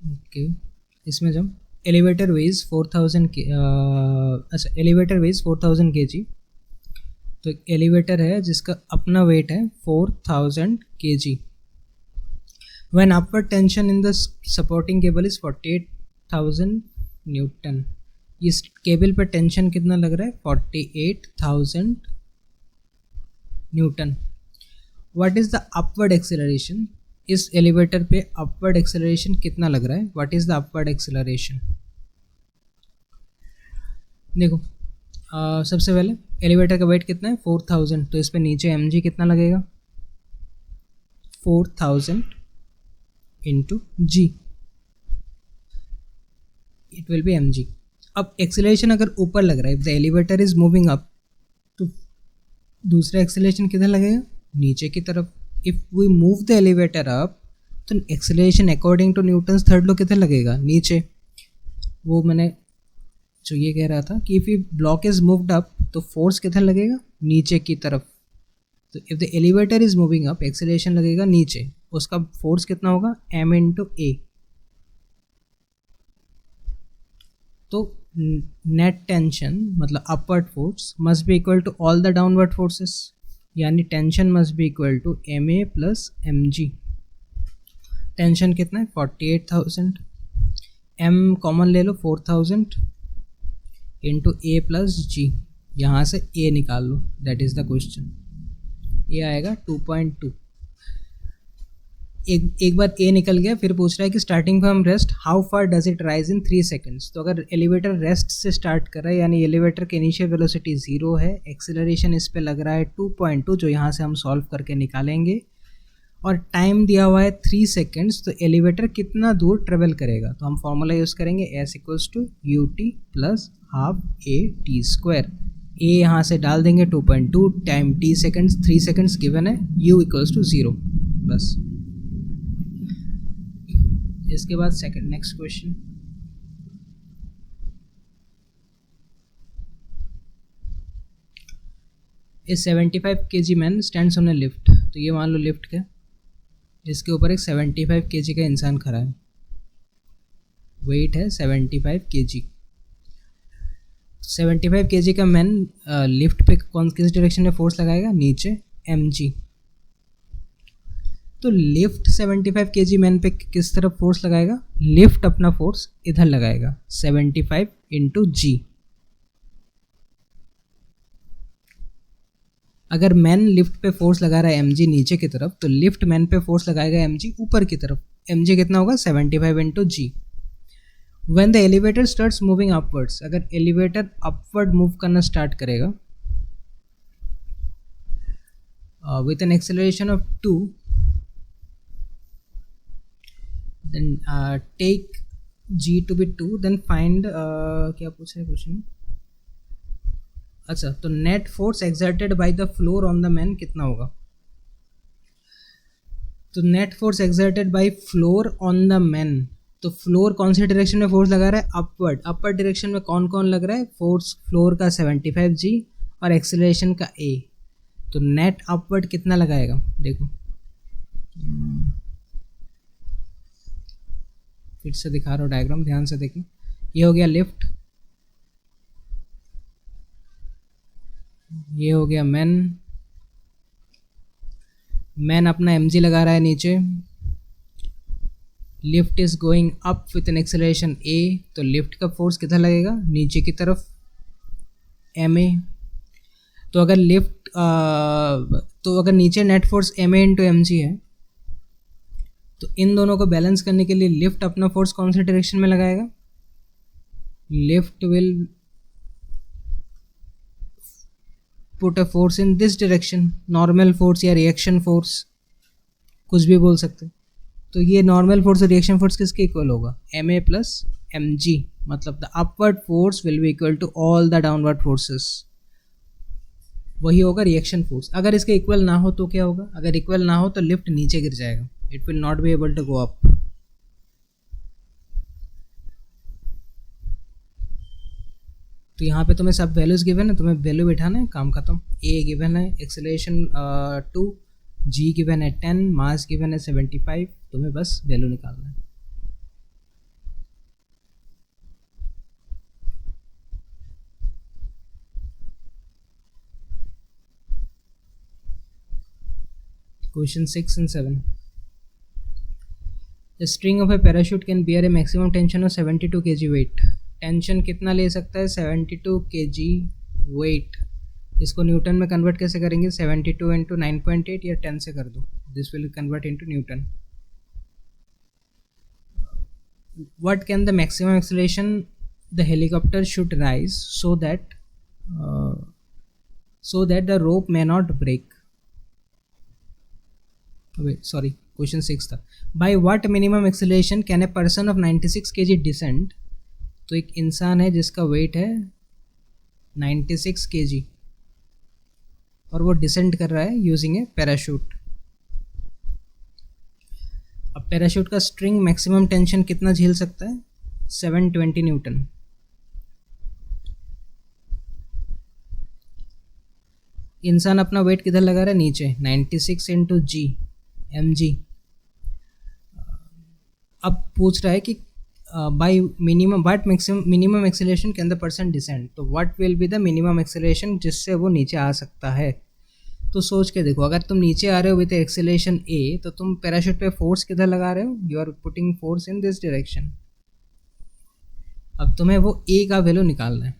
Okay, इसमें जब एलिवेटर वेज 4000 के, अच्छा एलिवेटर वेज 4000 kg। तो एक एलिवेटर है जिसका अपना वेट है 4000 kg। When upward tension in the supporting cable is 48,000 Newton. इस केबल पर टेंशन कितना लग रहा है, 48,000 Newton. What is the upward acceleration, इस एलिवेटर पे अपवर्ड एक्सेलरेशन कितना लग रहा है, what is the upward acceleration. देखो सबसे पहले एलिवेटर का वेट कितना है 4000, तो इस पे नीचे mg कितना लगेगा, 4000 into G, it will be mg। अब एक्सेलरेशन अगर ऊपर लग रहा है, the elevator is moving up, तो दूसरा एक्सेलरेशन किधर लगेगा, नीचे की तरफ। If we move the elevator up, तो acceleration according to Newton's third law किधर लगेगा, नीचे। वो मैंने जो ये कह रहा था कि if you block is moved up, तो फोर्स किधर लगेगा, नीचे की तरफ। तो if the elevator is moving up, acceleration लगेगा नीचे, उसका फोर्स कितना होगा, m इंटू ए। तो नेट टेंशन मतलब upward force must be equal to all the downward forces, यानी tension must be equal to M A plus M G. Tension कितना है 48,000, एम कॉमन ले लो 4000 इंटू ए प्लस जी। यहाँ से ए निकाल लो, दैट इज़ द क्वेश्चन। ए आएगा 2.2। एक बार ए निकल गया, फिर पूछ रहा है कि starting from rest how far does it rise in 3 seconds. तो अगर एलिवेटर रेस्ट से स्टार्ट कर रहा है यानी एलिवेटर की इनिशियल वेलोसिटी 0 है, एक्सेलरेशन इस पे लग रहा है 2.2 जो यहाँ से हम सॉल्व करके निकालेंगे, और टाइम दिया हुआ है 3 सेकेंड्स, तो एलिवेटर कितना दूर ट्रेवल करेगा। तो हम फॉर्मूला यूज़ करेंगे s equals to U T plus half A T square. A यहाँ से डाल देंगे 2.2, time t seconds, 3 seconds given है, u इक्वल्स टू 0 बस। इसके बाद second next question, A 75 kg man stands on a lift. तो ये मान लो लिफ्ट है, इसके ऊपर एक 75 kg का इंसान खड़ा है, वेट है 75 kg। 75 kg का मैन लिफ्ट पे कौन किस डायरेक्शन में फोर्स लगाएगा, नीचे mg। तो लिफ्ट 75 kg मैन पे किस तरफ फोर्स लगाएगा, लिफ्ट अपना फोर्स इधर लगाएगा 75 इंटू जी। अगर मैन लिफ्ट पे फोर्स लगा रहा है mg नीचे की तरफ, तो लिफ्ट मैन पे फोर्स लगाएगा mg ऊपर की तरफ। mg कितना होगा, 75 into g. When the elevator starts moving upwards, अगर एलिवेटर अपवर्ड मूव करना स्टार्ट करेगा with an acceleration of 2, then take g to be 2, then find क्या पूछा है क्वेश्चन। अच्छा, तो net force exerted by the floor on the man कितना होगा। तो net force exerted by floor on the man, तो फ्लोर कौन से डायरेक्शन में फोर्स लगा रहा है, अपवर्ड। अपर डायरेक्शन में कौन कौन लग रहा है, फोर्स फ्लोर का 75 जी और एक्सेलरेशन का a। तो नेट अपवर्ड कितना लगाएगा, देखो फिर से दिखा रहा हूँ डायग्राम, ध्यान से देखना। ये हो गया लिफ्ट, ये हो गया मैन। मैन अपना mg लगा रहा है नीचे, lift is going up with an acceleration a, तो लिफ्ट का फोर्स किधर लगेगा, नीचे की तरफ ma। तो अगर लिफ्ट तो अगर नीचे net force ma into mg है, तो इन दोनों को बैलेंस करने के लिए लिफ्ट अपना फोर्स कौन से डायरेक्शन में लगाएगा, lift will put a force in this direction, normal force या रिएक्शन फोर्स, कुछ भी बोल सकते। तो ये नॉर्मल फोर्स और रिएक्शन फोर्स किसके इक्वल होगा, ma प्लस mg, मतलब the upward force will be equal to all the downward forces, वही होगा रिएक्शन फोर्स। अगर इसके इक्वल ना हो तो क्या होगा, अगर इक्वल ना हो तो लिफ्ट नीचे गिर जाएगा, it will not be able to go up। तो यहाँ पे तुम्हें सब वैल्यूज गिवन है, तुम्हें वैल्यू बिठाना है, काम खत्म। a गिवन है, एक्सेलरेशन 2, g गिवन है 10, मास गिवन है 75, तुम्हें बस वैल्यू निकालना है। Question 6 and 7, The string of a parachute can bear a maximum tension of 72 kg weight। Tension कितना ले सकता है, 72 kg weight। इसको न्यूटन में कन्वर्ट कैसे करेंगे, 72 इंटू 9.8 या 10 से कर दो, this will convert into newton. What can the maximum acceleration the helicopter should rise so that the rope may not break. Sorry, question 6 था। By what minimum acceleration can a person of 96 kg descend. तो एक इंसान है जिसका वेट है 96 kg और वो डिसेंड कर रहा है यूजिंग ए पैराशूट। अब पैराशूट का स्ट्रिंग मैक्सिमम टेंशन कितना झेल सकता है, 720 न्यूटन। इंसान अपना वेट किधर लगा रहा है, नीचे, 96 इंटू जी mg। अब पूछ रहा है कि by minimum what minimum acceleration can the person descend. तो what will be the minimum acceleration जिससे वो नीचे आ सकता है। तो सोच के देखो, अगर तुम नीचे आ रहे हो विद एक्सेलरेशन a, तो तुम पैराशूट पे फोर्स किधर लगा रहे हो, you are putting force in this direction. अब तुम्हें वो a का वैल्यू निकालना है।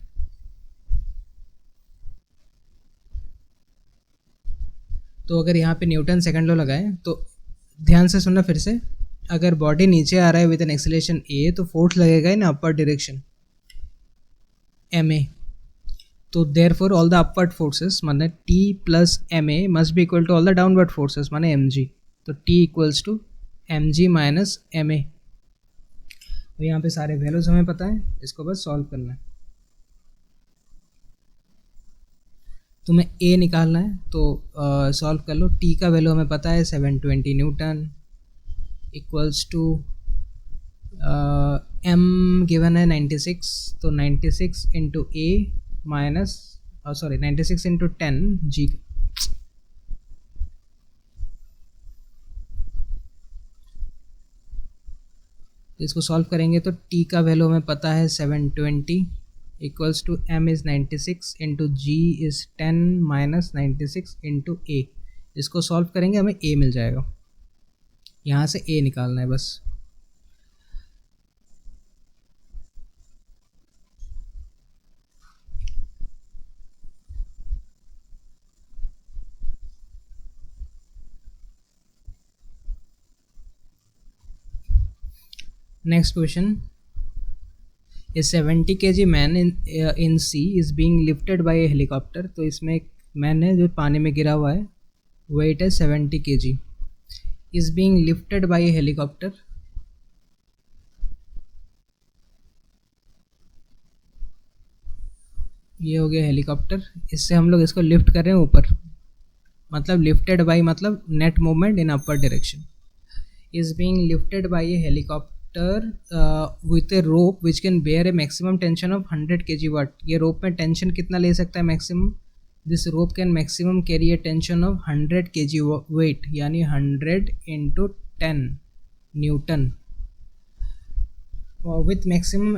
तो अगर यहाँ पे न्यूटन सेकंड लॉ लगाएं तो ध्यान से सुनना फिर से, अगर बॉडी नीचे आ रहा है विद एन एक्सेलरेशन ए तो फोर्स लगेगा इन अपर डायरेक्शन एम ए। तो therefore all the upward forces माने T plus M A must be equal to all the downward forces माने एम जी। तो T equals to M G minus M A. तो यहाँ पे सारे वैल्यूज हमें पता है, इसको बस सॉल्व करना है। तुम्हें ए निकालना है तो सॉल्व कर लो। टी का वैल्यू हमें पता है 720 newton equals to m given है 96, तो 96 into a minus 96 into 10 g. इसको सॉल्व करेंगे तो टी का वैल्यू हमें पता है 720 equals to M is 96 into G is 10 minus 96 into A. इसको सॉल्व करेंगे हमें ए मिल जाएगा, यहाँ से ए निकालना है बस। Next question, a 70 kg man in sea is being lifted by a helicopter. तो इसमें एक मैन है जो पानी में गिरा हुआ है, वेट है 70 kg, is being lifted by a helicopter. ये हो गया हेलीकॉप्टर, इससे हम लोग इसको लिफ्ट कर रहे हैं ऊपर, मतलब लिफ्टेड बाय मतलब net movement in upper direction. Is being lifted by a helicopter with a rope which can bear a maximum tension of 100 kg weight. ये रोप में टेंशन कितना ले सकता है maximum? This rope can maximum carry a tension of 100 kg weight, यानी 100 into 10 newton with maximum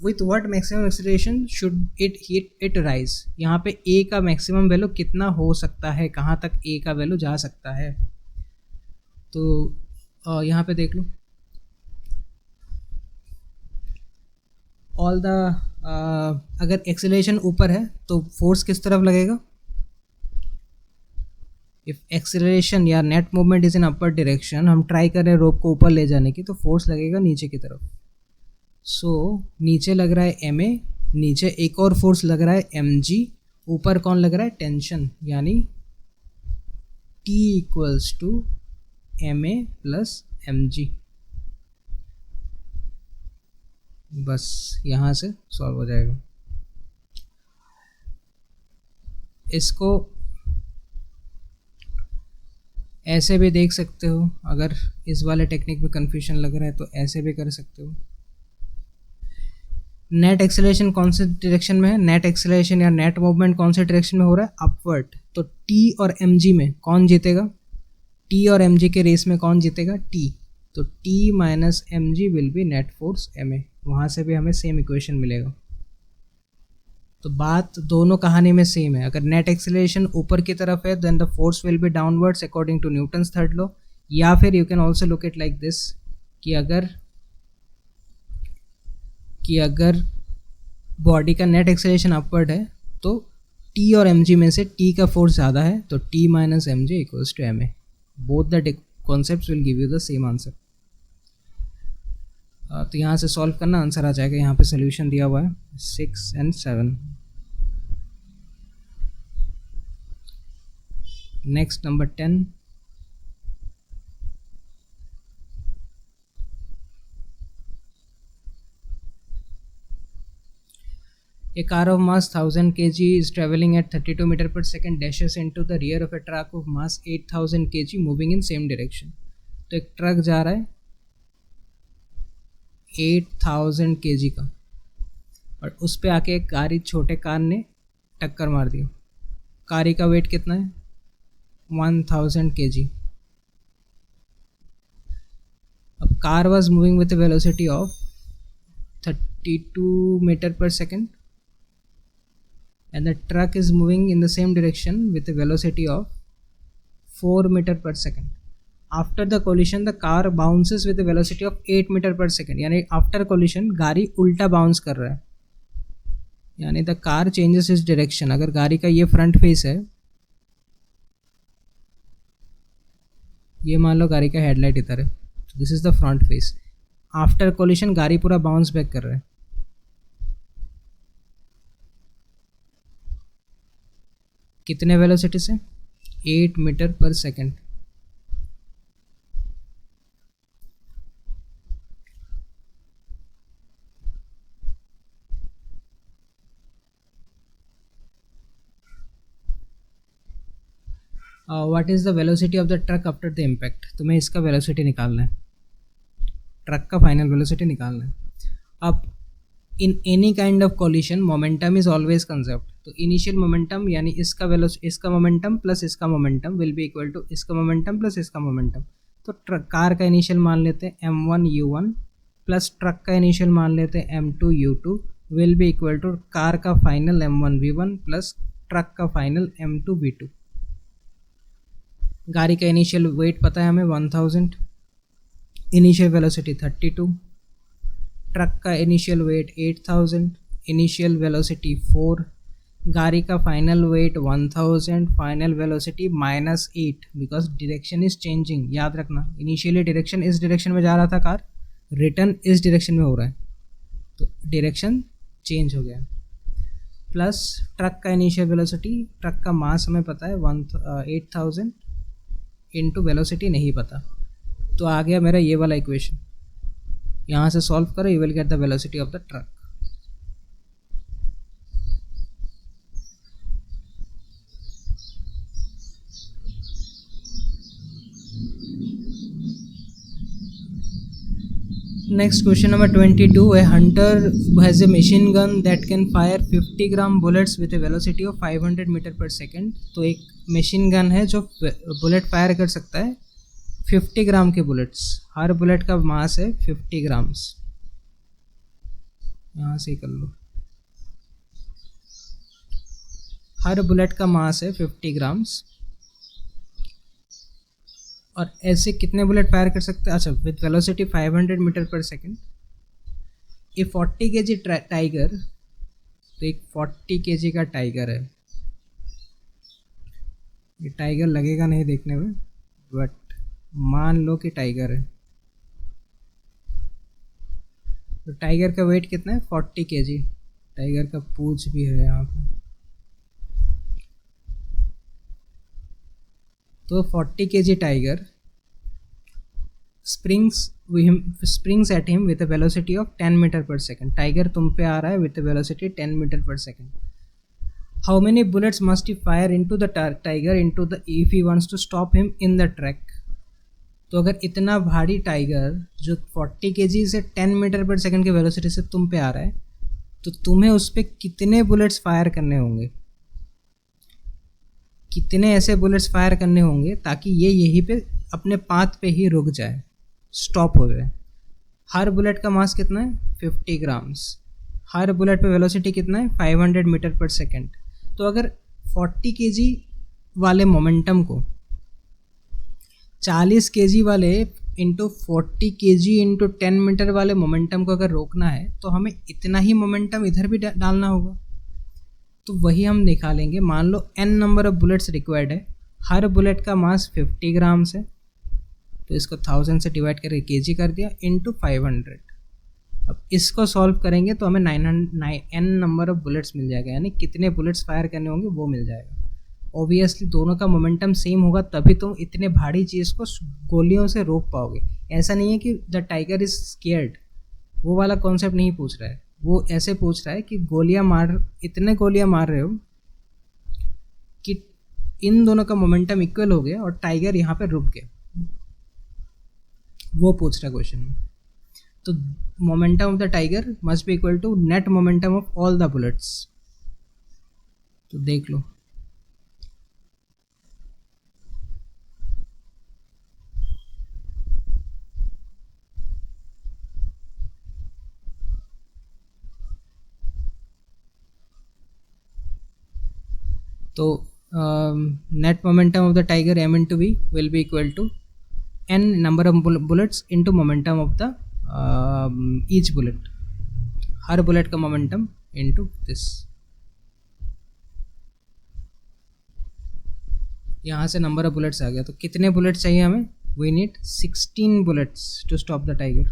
with what maximum acceleration should it rise. यहाँ पे ए का मैक्सिमम वैल्यू कितना हो सकता है, कहाँ तक ए का वैल्यू जा सकता है? तो यहाँ पे देख लो, ऑल द अगर एक्सेलरेशन ऊपर है तो फोर्स किस तरफ लगेगा? इफ एक्सेलरेशन या net movement is in upper direction, हम ट्राई कर रहे हैं रोप को ऊपर ले जाने की, तो फोर्स लगेगा नीचे की तरफ। सो नीचे लग रहा है एम ए, नीचे एक और फोर्स लग रहा है एम जी, ऊपर कौन लग रहा है? टेंशन, यानी T equals to M A plus M G. बस यहाँ से सॉल्व हो जाएगा। इसको ऐसे भी देख सकते हो, अगर इस वाले टेक्निक में कंफ्यूजन लग रहा है तो ऐसे भी कर सकते हो। नेट एक्सेलरेशन कौन से डायरेक्शन में है? नेट एक्सेलरेशन या नेट मूवमेंट कौन से डायरेक्शन में हो रहा है? अपवर्ड। तो टी और एम जी में कौन जीतेगा? टी और एम जी के रेस में कौन जीतेगा? टी। तो T minus M G will be net force M A. वहाँ से भी हमें सेम इक्वेशन मिलेगा। तो बात दोनों कहानी में सेम है। अगर नेट एक्सेलरेशन ऊपर की तरफ है then the force will be downwards according to Newton's third law, या फिर you can also look it like this कि अगर बॉडी का नेट एक्सेलरेशन अपवर्ड है तो टी और एम जी में से टी का फोर्स ज़्यादा है, तो T minus M G equals to M A. Both the concepts will give you the same answer. तो यहाँ से सॉल्व करना, आंसर आ जाएगा। यहाँ पे सोल्यूशन दिया हुआ है 6 and 7। Next number 10, a car of mass 1000 kg is traveling at 32 meter per second dashes into the rear of a truck of mass 8000 kg moving in same direction। तो एक ट्रक जा रहा है 8000 kg का, और उस पे आके एक गाड़ी छोटे कार ने टक्कर मार दी। कार का वेट कितना है? 1000 kg। अब car was moving with velocity of 32 metre per second and the truck is moving in the same direction with a velocity of 4 meter per second. After the collision the car bounces with a velocity of 8 meter per second, यानी after collision गाड़ी उल्टा बाउंस कर रहा है, यानी the car changes its direction। अगर गाड़ी का ये फ्रंट फेस है ये मान लो गाड़ी का हेडलाइट इधर है, this is the front face. After collision गाड़ी पूरा बाउंस बैक कर रहा है। कितने वेलोसिटी से? 8 metre per second. What is the velocity of the truck after the impact? तुम्हें इसका वेलोसिटी निकालना है, ट्रक का फाइनल वेलोसिटी निकालना है। अब in any kind of collision momentum is always conserved, तो इनिशियल मोमेंटम यानी इसका मोमेंटम प्लस इसका momentum will be equal to इसका मोमेंटम प्लस इसका मोमेंटम। तो ट्रक कार का इनिशियल मान लेते हैं m1u1 प्लस ट्रक का इनिशियल मान लेते हैं m2u2 will be equal to car का फाइनल m1v1 प्लस ट्रक का फाइनल m2v2। गाड़ी का इनिशियल वेट पता है हमें 1000, इनिशियल वेलोसिटी 32, ट्रक का इनिशियल वेट 8000, इनिशियल वेलोसिटी 4, गाड़ी का final weight 1000, final velocity -8 because direction is changing. याद रखना इनिशियली डायरेक्शन इस डायरेक्शन में जा रहा था कार, रिटर्न इस डायरेक्शन में हो रहा है, तो डायरेक्शन चेंज हो गया। प्लस ट्रक का इनिशियल वेलोसिटी, ट्रक का मास हमें पता है 8000 इंटू वेलोसिटी नहीं पता, तो आ गया मेरा ये वाला इक्वेशन। यहाँ से सॉल्व करो, you will get the velocity of the truck. Next question number 22. A hunter has a machine gun that can fire 50 gram bullets with a velocity of 500 metre per second. तो एक मशीन गन है जो बुलेट फायर कर सकता है 50 ग्राम के बुलेट्स, हर बुलेट का मास है 50 ग्राम्स। यहाँ से कर लो, हर बुलेट का मास है 50 ग्राम्स, और ऐसे कितने बुलेट फायर कर सकते हैं? अच्छा, with velocity 500 metre per second. ये 40 kg टाइगर, तो एक 40 kg का टाइगर है। ये टाइगर लगेगा नहीं देखने में, बट मान लो कि टाइगर है। तो टाइगर का वेट कितना है? 40 kg। टाइगर का पूंछ भी है यहाँ पे। तो 40 kg tiger springs at him with a velocity of 10 metre per second. Tiger तुम पे आ रहा है with a velocity 10 metre per second. How many bullets must he fire into the tiger if he wants to stop him in the track? तो अगर इतना भारी टाइगर जो 40 kg से 10 मीटर पर सेकेंड की वेलोसिटी से तुम पे आ रहा है, तो तुम्हें उस पर कितने बुलेट्स फायर करने होंगे? कितने ऐसे बुलेट्स फायर करने होंगे ताकि ये यहीं पे अपने पाथ पे ही रुक जाए, स्टॉप हो जाए? हर बुलेट का मास कितना है? 50 ग्राम्स। हर बुलेट पे वेलोसिटी कितना है? 500 मीटर पर सेकेंड। तो अगर 40 kg वाले मोमेंटम को 40 kg वाले इंटू 40 kg इंटू 10 मीटर वाले मोमेंटम को अगर रोकना है, तो हमें इतना ही मोमेंटम इधर भी डालना होगा। तो वही हम निकालेंगे। मान लो n number of bullets required है, हर बुलेट का मास 50 ग्राम्स है, तो इसको 1000 से डिवाइड करके केजी कर दिया इंटू 500। अब इसको सॉल्व करेंगे तो हमें n नंबर ऑफ बुलेट्स मिल जाएगा, यानी कितने बुलेट्स फायर करने होंगे वो मिल जाएगा। ऑब्वियसली दोनों का मोमेंटम सेम होगा, तभी तुम इतने भारी चीज़ को गोलियों से रोक पाओगे। ऐसा नहीं है कि द टाइगर इज स्केयर्ड, वो वाला कॉन्सेप्ट नहीं पूछ रहा है। वो ऐसे पूछ रहा है कि इतने गोलियां मार रहे हो कि इन दोनों का मोमेंटम इक्वल हो गया और टाइगर यहाँ पे रुक गया, वो पूछ रहा है क्वेश्चन में। तो momentum of the tiger must be equal to net momentum of all the bullets. तो देख लो, तो net momentum of the tiger m into V will be equal to n number of bullets into momentum of the each bullet, हर बुलेट का मोमेंटम इंटू दिस। यहाँ से नंबर ऑफ बुलेट्स आ गया। तो कितने बुलेट्स चाहिए हमें? We need 16 bullets to stop the tiger.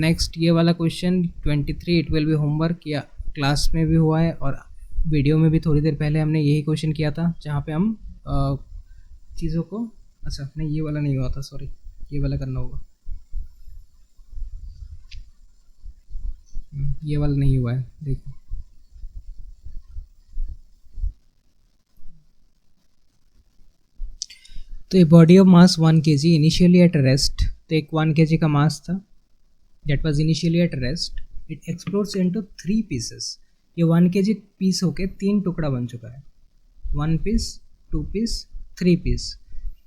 Next ये वाला question 23, it will be homework, या क्लास में भी हुआ है और वीडियो में भी थोड़ी देर पहले हमने यही क्वेश्चन किया था, जहाँ पे हम चीज़ों को, अच्छा नहीं ये वाला नहीं हुआ था, सॉरी ये वाला करना होगा, ये वाला नहीं हुआ है, देखो तो a body of mass 1 kg initially at rest, तो एक 1 kg का मास था that was initially at rest, it explodes into 3 pieces. ये 1 kg पीस होके 3 टुकड़ा बन चुका है, 1 piece, 2 piece, 3 piece.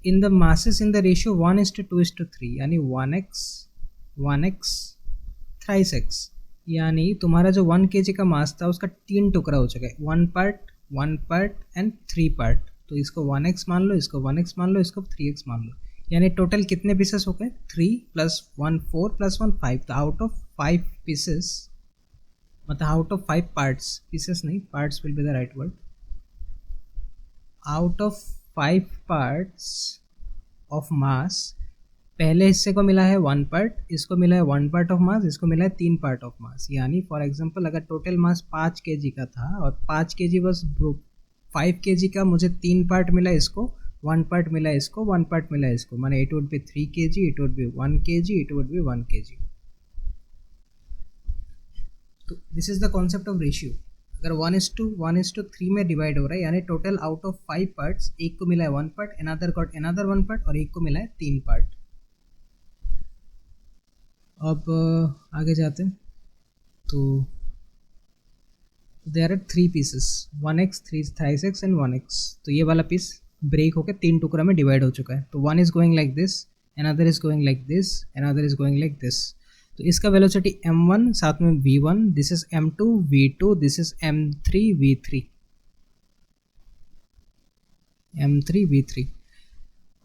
In the masses in the ratio 1:2:3, यानी 1x, 1x, thrice x, यानी तुम्हारा जो 1 kg का मास था उसका 3 टुकड़ा हो चुका है, 1 part एंड 3 part. तो इसको 1x मान लो, इसको 1x मान लो, इसको 3x मान लो, यानी टोटल कितने पीसेस हो गए, 3 + 1 4 + 1 5. तो आउट ऑफ 5 पीसेस, मतलब आउट ऑफ 5 पार्ट्स, पीसेस नहीं, parts will be the right word, out of 5 parts of mass, पहले हिस्से को मिला है 1 पार्ट, इसको मिला है 1 पार्ट ऑफ मास, इसको मिला है 3 पार्ट ऑफ मास. यानी फॉर एग्जांपल अगर टोटल मास 5 kg का था और 5 kg बस 5 kg का मुझे 3 पार्ट मिला, इसको 1 पार्ट मिला, इसको 1 पार्ट मिला, इसको माने it would be 3 kg, it would be 1 kg, it would be 1 kg. तो this is the concept of ratio. अगर 1:3 में डिवाइड हो रहा है, यानी टोटल आउट ऑफ 5 पार्ट्स एक को मिला है 1 part, another got another 1 part, और एक को मिला है 3 पार्ट. अब आगे जाते हैं. तो there are 3 pieces, 1x, 3 thrice x and 1x. तो ये वाला पीस ब्रेक होकर 3 टुकड़ा में डिवाइड हो चुका है. तो 1 is going like this, another is going like this, another is going like this. तो इसका वेलोसिटी m1, साथ में v1, this is m2 v2, this is m3 v3, m3 v3.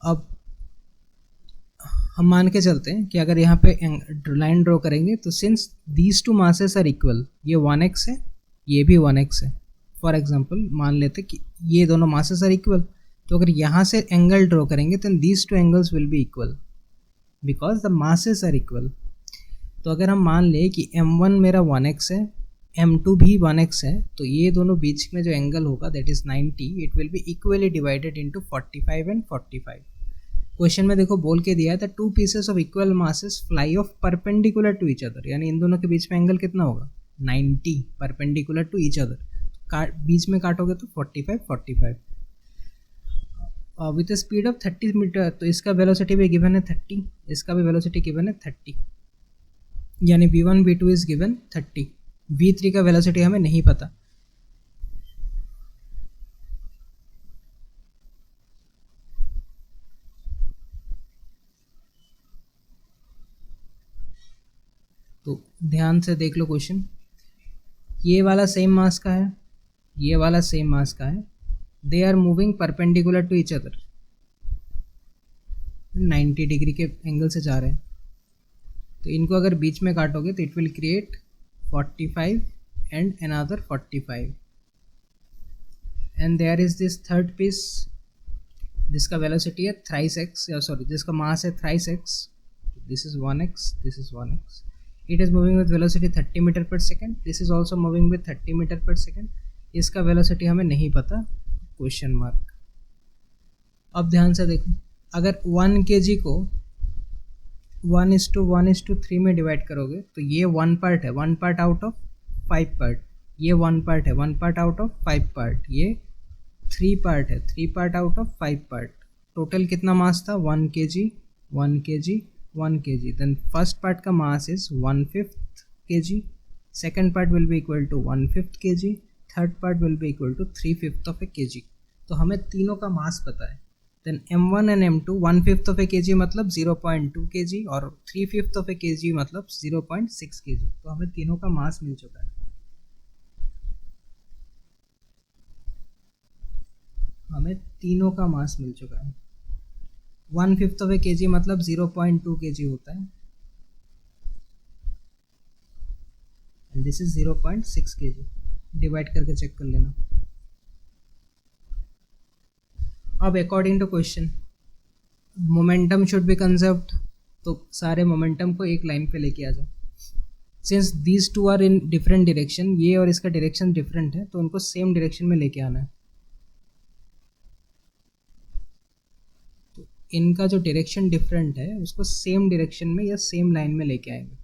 अब हम मान के चलते हैं कि अगर यहाँ पे लाइन ड्रॉ करेंगे तो since these two masses are equal, ये 1x है, ये भी 1x है. फॉर एग्जांपल मान लेते कि ये दोनों मासेस आर इक्वल, तो अगर यहाँ से एंगल ड्रॉ करेंगे तो these two angles will be equal because the masses are equal. तो अगर हम मान लें कि m1 मेरा 1x है, m2 भी 1x है, तो ये दोनों बीच में जो एंगल होगा that is 90, it will be equally divided into 45 and 45. Question में देखो बोल के दिया है the 2 pieces of equal masses fly off perpendicular to each other, यानी इन दोनों के बीच में एंगल कितना होगा, 90, परपेंडिकुलर टू ईच अदर. बीच में काटोगे तो 45 45 विथ स्पीड ऑफ 30 मीटर. तो इसका वेलोसिटी भी गिवन है 30, इसका भी वेलोसिटी गिवन है 30, यानी v1 v2 is given 30. v3 का वेलोसिटी हमें नहीं पता. तो ध्यान से देख लो क्वेश्चन, ये वाला सेम मास का है, ये वाला सेम मास का है, they are moving perpendicular to each other, 90 degree के एंगल से जा रहे हैं. तो इनको अगर बीच में काटोगे तो it will create 45 and another 45. And there is this third piece जिसका वेलोसिटी है थ्राइस एक्स, सॉरी जिसका मास है thrice X. This is 1x, this is 1x. It is moving with velocity 30 metre per second, this is also moving with 30 metre per second. इसका वेलोसिटी हमें नहीं पता, क्वेश्चन मार्क. अब ध्यान से देखो, अगर 1 kg को 1:1:3 में डिवाइड करोगे तो ये 1 पार्ट है, 1 पार्ट आउट ऑफ 5 पार्ट, ये 1 पार्ट है, 1 पार्ट आउट ऑफ 5 पार्ट, ये 3 पार्ट है, 3 part out of 5 part. Total कितना मास था, 1 kg, 1 kg, 1 kg. Then first part का mass is 1/5 kg, second part will be equal to 1/5 kg, third part will be equal to 3/5 of a kg. तो हमें तीनों का मास पता है. देन m1 and m2 1/5 of a kg मतलब 0.2 kg और 3/5 ऑफ ए kg मतलब 0.6 kg. तो हमें तीनों का मास मिल चुका है. हमें तीनों का मास मिल चुका है. 1/5 ऑफ ए kg मतलब 0.2 kg होता है, and this is 0.6 kg. Divide करके चेक कर लेना. अब according to question momentum should be conserved, तो सारे मोमेंटम को एक लाइन पे लेके आ जाओ। Since these two are in different direction, ये और इसका डायरेक्शन डिफरेंट है, तो उनको सेम डायरेक्शन में लेके आना है। तो इनका जो डायरेक्शन डिफरेंट है उसको सेम डायरेक्शन में या सेम लाइन में लेके आएंगे।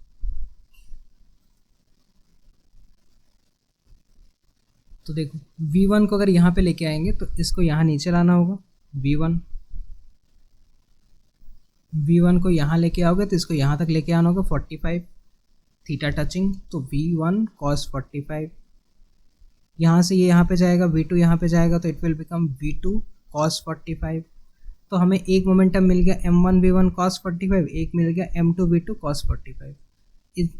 तो देखो v1 को अगर यहाँ पे लेके आएंगे तो इसको यहाँ नीचे लाना होगा, v1 को यहाँ लेके आओगे तो इसको यहाँ तक लेके आना होगा 45 थीटा टचिंग, तो v1 cos 45। यहाँ से ये यहाँ पे जाएगा, v2 यहाँ पे जाएगा, तो it will become v2 cos 45। तो हमें एक मोमेंटम मिल गया m1 v1 cos 45, एक मिल गया m2 v2 cos 45।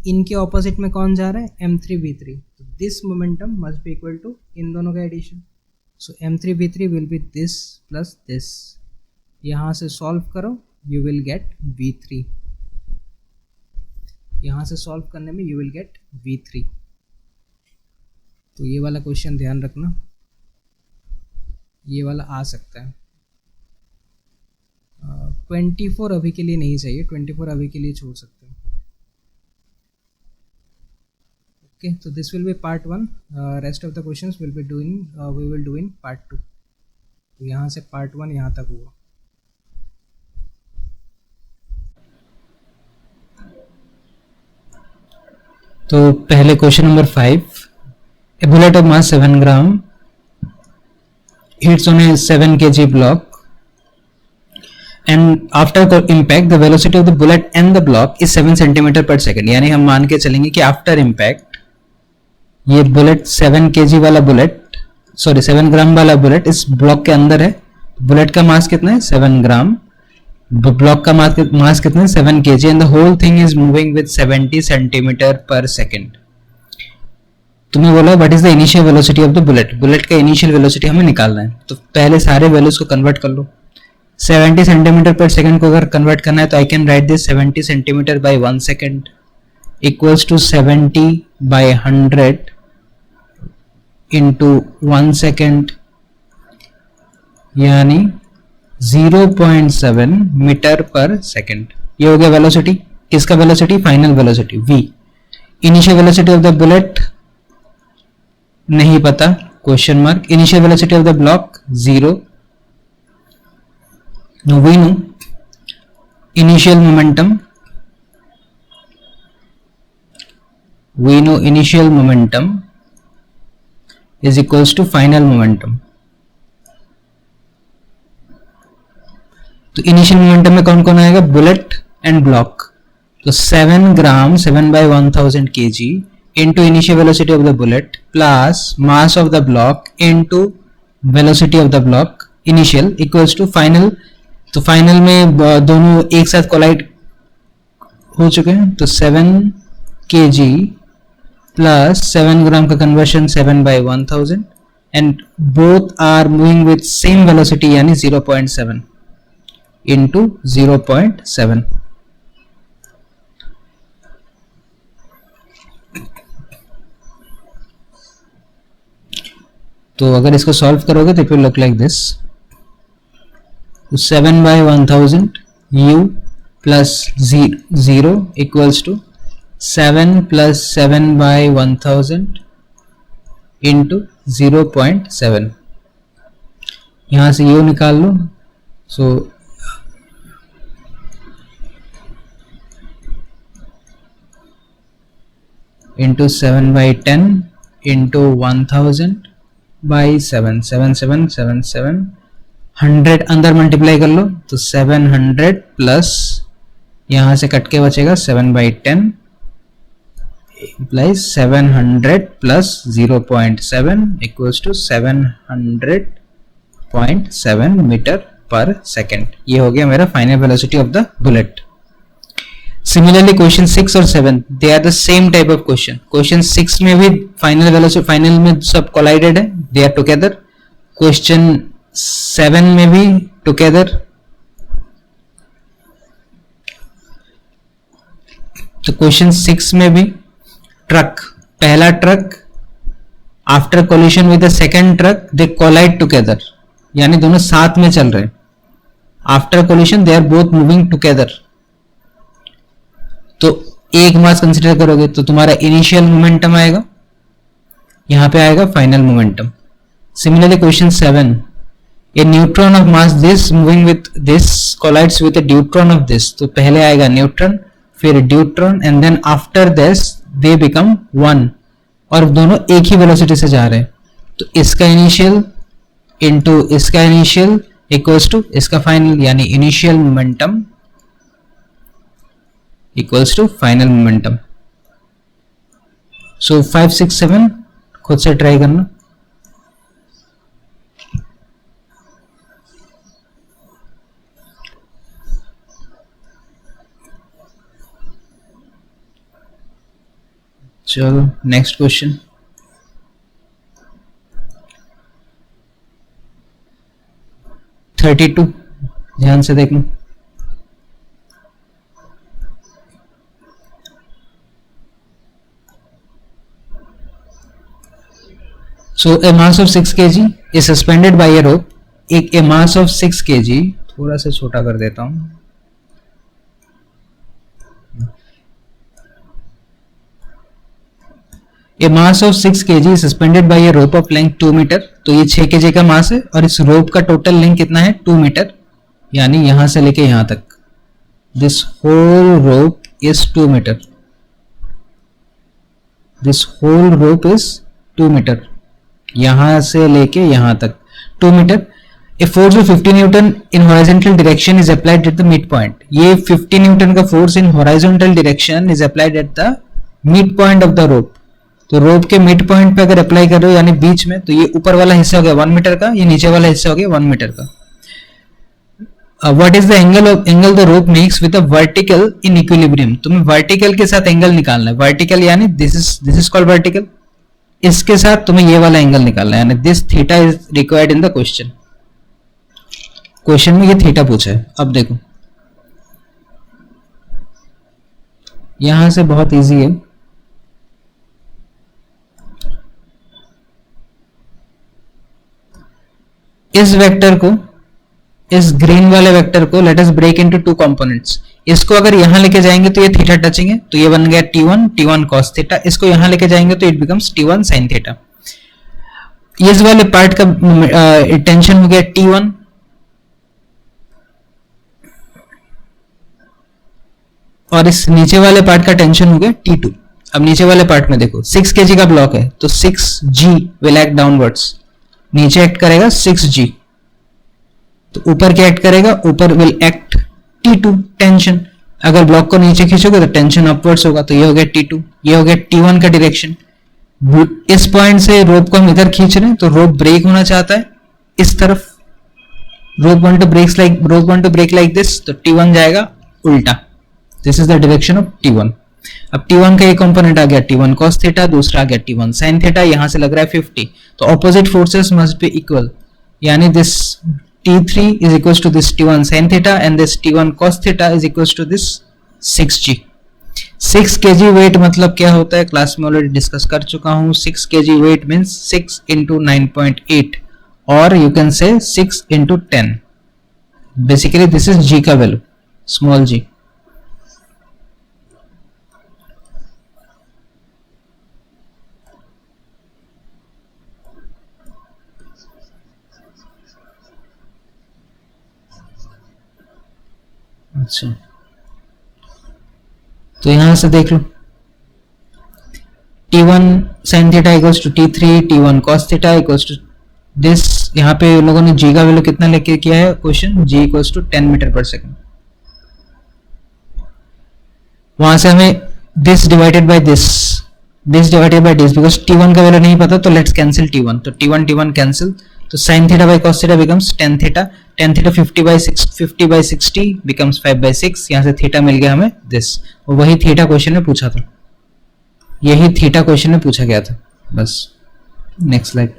इनके ऑपोजिट में कौन जा रहा है, m3 v3, तो this momentum must be equal to इन दोनों का addition. So m3 v3 will be this plus this, यहाँ से सॉल्व करो यू विल गेट v3, यहाँ से सॉल्व करने में यू विल गेट v3। तो ये वाला क्वेश्चन ध्यान रखना, ये वाला आ सकता है। 24 अभी के लिए नहीं चाहिए, 24 अभी के लिए छोड़ सकते हैं। ओके, तो this will be part 1, rest of the questions will be doing we will do in part 2। तो यहाँ से पार्ट 1 यहाँ तक हुआ। तो पहले question number 5, A bullet of mass 7 gram hits on a 7 kg block and after impact the velocity of the bullet and the block is 7 centimeter per second। यानी हम मान के चलेंगे कि आफ्टर इम्पैक्ट ये बुलेट 7 kg वाला बुलेट, सॉरी 7 ग्राम वाला बुलेट इस ब्लॉक के अंदर है। बुलेट का मास कितना है, 7 ग्राम, ब्लॉक का मास कितना है, 7 kg, and the whole thing is moving with 70 centimetre per second. तुम्हें बोला what is the initial velocity of the bullet, bullet का इनिशियल वेलोसिटी हमें निकालना है। तो पहले सारे वैल्यूज को कन्वर्ट कर लो। 70 सेंटीमीटर पर सेकेंड को अगर कन्वर्ट करना है तो I can write this 70 centimetre by 1 second equals to 70 by 100 into 1 second, यानी 0.7 मीटर पर सेकेंड। ये हो गया वेलोसिटी, किसका velocity, final velocity v। Initial velocity of the bullet नहीं पता, question mark. Initial velocity of the block 0। No we know initial momentum, we know initial momentum is equals to final momentum। तो इनिशियल मोमेंटम में कौन कौन आएगा, बुलेट एंड ब्लॉक। तो 7 ग्राम 7 by 1000 kg into initial velocity of the bullet plus mass of the block into velocity of the block initial equals to final। तो फाइनल में दोनों एक साथ कोलाइड हो चुके हैं, तो 7 kg प्लस 7 ग्राम का conversion 7 by 1000 and both are moving with same velocity, यानी 0.7 इंटू 0.7। तो अगर इसको सॉल्व करोगे तो it will look like this. 7 by 1000 u plus 0 equals to 7 plus 7 by 1000 into 0.7। यहाँ से u निकाल लो, सो into 7 by 10 into 1000 by 7, 7 7 7 7, 100 अंदर मल्टीप्लाई कर लो तो 700 प्लस यहाँ से कट के बचेगा 7 by 10 implies 700 plus 0.7 equals to 700.7 metre per second. ये हो गया मेरा final velocity of the bullet. Similarly question 6 और 7 they are the same type of question. Question 6 में भी फाइनल वेलोसिटी, फाइनल में सब कोलाइडेड है, दे आर टुगेदर। क्वेश्चन 7 में भी टुगेदर। तो क्वेश्चन 6 में भी ट्रक, पहला truck after collision with the second truck they collide together, यानी दोनों साथ में चल रहे हैं. After collision they are both moving together. तो एक मास कंसिडर करोगे तो तुम्हारा इनिशियल मोमेंटम आएगा, यहां पे आएगा final momentum. Similarly question 7, a neutron of mass this moving with this collides with a deuteron of this. तो पहले आएगा न्यूट्रॉन, फिर deuteron, and then after this they become one, और दोनों एक ही वेलोसिटी से जा रहे हैं. तो इसका इनिशियल इनटू इसका इनिशियल इक्वल्स टू इसका फाइनल, यानी initial momentum equals to final momentum. So 5, 6, 7 खुद से ट्राई करना. चलो नेक्स्ट क्वेश्चन. (32) ध्यान से देख लो. So a mass of 6 kg is suspended by a rope. एक a mass of 6 kg, थोड़ा सा छोटा कर देता हूं. A mass of 6 kg is suspended by a rope of length 2 metre. तो ये 6 kg का मास है और इस रोप का टोटल लेंथ कितना है 2 मीटर, यानी यहां से लेके यहां तक. This whole rope is 2 metre. This whole rope is 2 metre. यहां से लेके यहां तक 2 metre. A force of 50 newton in horizontal direction is applied at the mid point. ये 50 न्यूटन का force in horizontal direction is applied at the mid point of the rope. तो रोप के मिड पॉइंट पे अगर अप्लाई कर रहे हो यानी बीच में, तो ये ऊपर वाला हिस्सा हो गया 1 मीटर का, ये नीचे वाला हिस्सा हो गया 1 मीटर का. What is the angle the rope makes with a vertical in equilibrium. तुम्हें वर्टिकल के साथ एंगल निकालना है. वर्टिकल यानी दिस इज कॉल्ड वर्टिकल. इसके साथ तुम्हें ये वाला एंगल निकालना है, यानी this theta is required in the question. Question में ये थीटा पूछा है. अब देखो यहां से बहुत इजी है. इस वेक्टर को, इस ग्रीन वाले वेक्टर को let us break into 2 components. इसको अगर यहां लेके जाएंगे तो ये थीटा टचिंग है, तो ये बन गया T1 cos थीटा. इसको यहां लेके जाएंगे तो it becomes T1 sin theta. इस वाले पार्ट का टेंशन हो गया T1, और इस नीचे वाले पार्ट का टेंशन हो गया T2. अब नीचे वाले पार्ट में देखो 6 kg का ब्लॉक है, तो 6G विल एक्ट डाउनवर्ड्स. नीचे एक्ट करेगा 6G, तो ऊपर क्या एक्ट करेगा, ऊपर विल एक्ट T2 टेंशन. अगर ब्लॉक को नीचे खींचोगे तो टेंशन अपवर्ड्स होगा, तो ये हो गया T2. ये हो गया T1 का डायरेक्शन. इस पॉइंट से रोप को हम इधर खींच रहे हैं, तो रोप ब्रेक होना चाहता है इस तरफ. Rope want to break like this, तो T1 जाएगा उल्टा. This is the direction of T1. अब T1 का एक कंपोनेंट आ गया T1 cos थीटा, दूसरा आ गया T1 sin थीटा. यहां से लग रहा है 50, तो opposite forces must be equal, यानी this T3 is equals to this T1 sin theta and this T1 cos theta is equals to this 6G. 6 kg wait मतलब क्या होता है क्लास में ऑलरेडी डिस्कस कर चुका हूं. 6 kg वेट मींस 6 into 9.8 और you can say 6 into 10. Basically this is G का वैल्यू, स्मॉल g. अच्छा, तो यहां से देख लो T1 sin theta equals to T3 T1 cos theta equals to this. यहां पे लोगों ने G का वैल्यू कितना लेके किया है question, G equals to 10 metre per second. वहां से हमें this divided by this because T1 का वैल्यू नहीं पता, तो लेट्स कैंसिल T1. तो T1 कैंसिल, तो sin theta by cos theta becomes tan theta. 50 by 60 becomes 5/6. यहां से थीटा मिल गया हमें दिस. और वही थीटा क्वेश्चन में पूछा था, यही थीटा क्वेश्चन में पूछा गया था. बस next slide.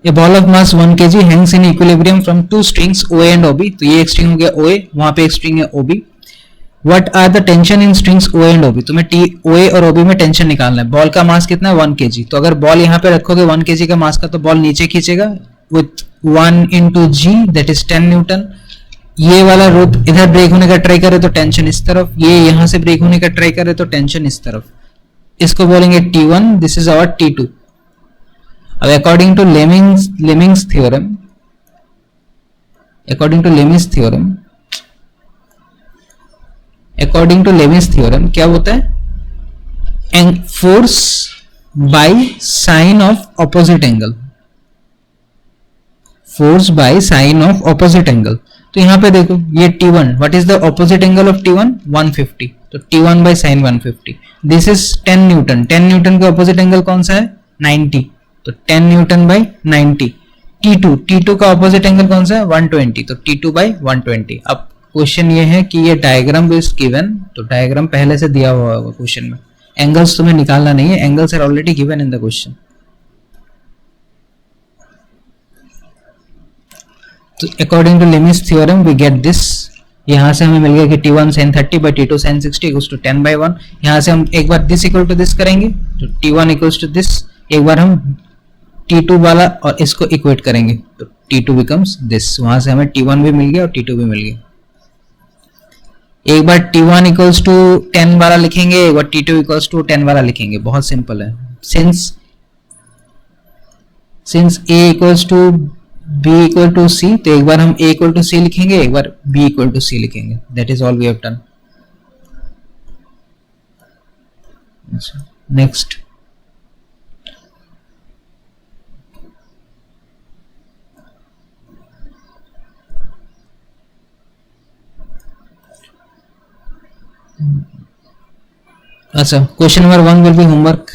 A ball of mass 1 kg Hanks in equilibrium from 2 strings OA and OB. तो ये एक स्ट्रिंग हो गया OA, वहां पे एक स्ट्रिंग है OB. What are the tension in strings O and OB, तुम्हें टी ओ ए और ओबी में टेंशन निकालना है। बॉल का मास कितना है 1 kg, तो अगर बॉल यहाँ पे रखोगे 1 kg का मास का तो बॉल नीचे खींचेगा with 1 into g that is 10 Newton. ये वाला रोप इधर ब्रेक होने का ट्राई करे तो टेंशन इस तरफ, ये यहां से ब्रेक होने का ट्राई करे तो टेंशन इस तरफ, इसको बोलेंगे T1, this is our T2। अब according to Lami's theorem, according to Lami's theorem क्या होता है, force by sine of opposite angle, force by sine of opposite angle. तो यहां पे देखो ये T1, what is the opposite angle of T1 150, तो T1 बाय साइन 150, दिस इज 10 न्यूटन, 10 न्यूटन का ऑपोजिट एंगल कौन सा है 90, तो 10 न्यूटन बाय 90। T2 का ऑपोजिट एंगल कौन सा है 120, तो T2 बाय 120। अब क्वेश्चन ये है कि ये डायग्राम इज गिवन, तो डायग्राम पहले से दिया हुआ होगा क्वेश्चन में, एंगल्स तुम्हें निकालना नहीं है, angles are already given in the question. तो according to Lami's theorem we get this, यहां से हमें मिल गया कि T1 sin 30 by T2 sin 60 equals to 10 by 1। यहां से हम एक बार दिस इक्वल टू दिस करेंगे तो T1 इक्वल्स टू दिस, एक बार हम T2 वाला और इसको इक्वेट करेंगे तो T2 बिकम्स दिस, वहां से हमें T1 भी मिल गया और T2 भी मिल गया। एक बार T1 इक्वल्स टू 10 वाला लिखेंगे, एक बार T2 इक्वल्स टू 10 वाला लिखेंगे, बहुत सिंपल है। Since A equals to B equal to C, तो एक बार हम A इक्वल टू C लिखेंगे, एक बार B इक्वल टू C लिखेंगे, that is all we have done. Next, अच्छा question number 1 will be homework.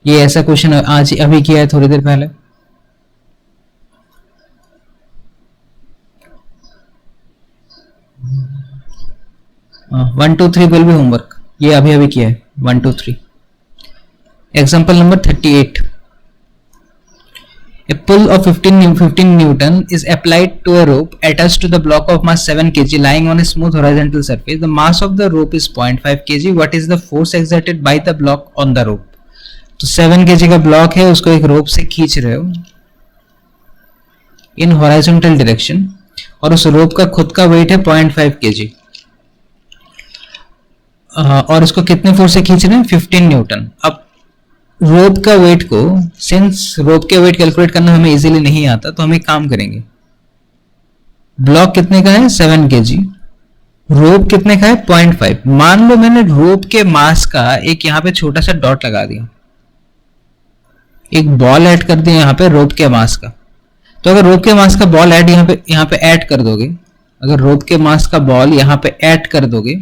ये ऐसा क्वेश्चन आज अभी किया है थोड़ी देर पहले। 1 2 3 विल बी होमवर्क, ये अभी किया है 1 2 3। Example number 38, a pull of 15 Newton is applied to a rope attached to the block of mass 7 kg lying on a smooth horizontal surface. The mass of the rope is 0.5 kg. What is the force exerted by the block on the rope? तो 7 kg का ब्लॉक है, उसको एक रोप से खींच रहे हो इन हॉरिजॉन्टल डायरेक्शन, और उस रोप का खुद का वेट है 0.5 kg, और उसको कितने फोर्स से खींच रहे हैं 15 न्यूटन। अब रोप का वेट को, सिंस रोप के वेट कैलकुलेट करना हमें इजीली नहीं आता, तो हम एक काम करेंगे, ब्लॉक कितने का है 7 kg, रोप कितने का है 0.5। मान लो मैंने रोप के मास का एक यहाँ पे छोटा सा डॉट लगा दिया, एक बॉल ऐड कर दिया यहाँ पे रोप के मास का, तो अगर रोप के मास का बॉल ऐड यहाँ पे ऐड कर दोगे, अगर रोप के मास का बॉल यहाँ पे ऐड कर दोगे,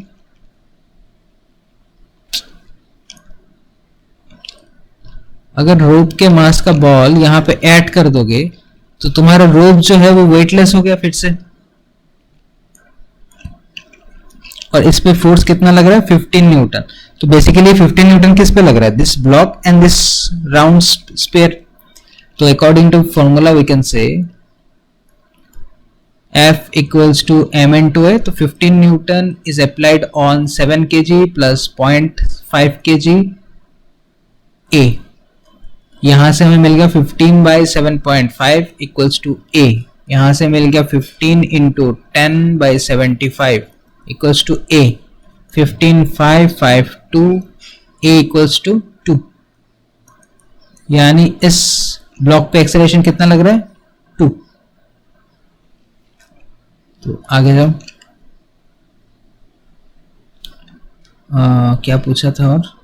अगर रोप के मास का बॉल यहाँ पे ऐड कर दोगे तो तुम्हारा रोप जो है वो वेटलेस हो गया फिर से, और इस पे फोर्स कितना लग रहा है 15 न्यूटन। तो बेसिकली 15 न्यूटन किस पे लग रहा है, this block and this round sphere. तो according to formula we can say F equals to m into a, तो 15 newton is applied on 7 kg plus 0.5 kg A। यहां से हमें मिल गया 15 by 7.5 equals to A, यहां से मिल गया 15 into 10 by 75 equals to A, 15,552 A equals to 2। यानी इस ब्लॉक पे एक्सेलरेशन कितना लग रहा है 2। तो आगे जाओ, क्या पूछा था और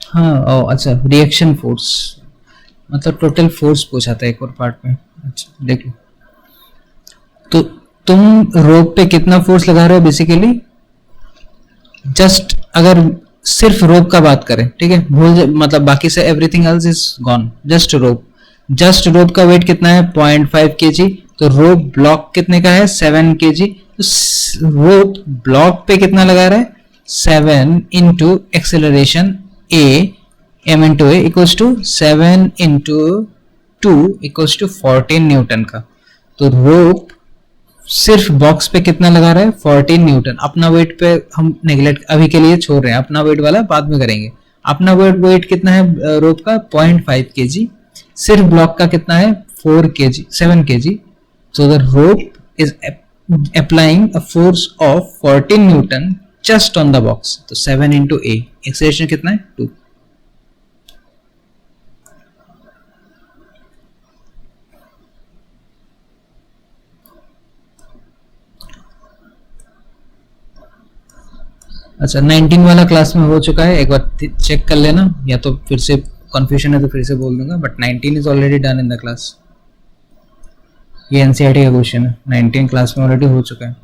हाँ अच्छा रिएक्शन फोर्स, मतलब टोटल फोर्स पूछा था एक और पार्ट में। अच्छा देख लो, तो तुम रोप पे कितना फोर्स लगा रहे हो, बेसिकली जस्ट अगर सिर्फ रोप का बात करें, ठीक है, मतलब बाकी से everything else is gone, just rope. Just rope का वेट कितना है 0.5 kg, तो रोप ब्लॉक कितने का है 7 kg, तो रोप ब्लॉक पे कितना लगा रहा है 7 into acceleration a m into a equals to 7 into 2 equals to 14 newton का। तो रोप सिर्फ बॉक्स पे कितना लगा रहा है 14 न्यूटन। अपना वेट पे हम नेग्लेक्ट अभी के लिए छोड़ रहे हैं, अपना वेट वाला बाद में करेंगे। अपना वेट कितना है रोप का 0.5 kg, सिर्फ ब्लॉक का कितना है 7 kg। So the rope is applying a force of 14 Newton just on the box. तो 7 इंटू ए, एक्सेलरेशन कितना है 2। अच्छा 19 वाला क्लास में हो चुका है, एक बार चेक कर लेना, या तो फिर से कंफ्यूजन है तो फिर से बोल दूंगा, but 19 is already done in the class. ये एनसीईआरटी का क्वेश्चन है, 19 क्लास में ऑलरेडी हो चुका है।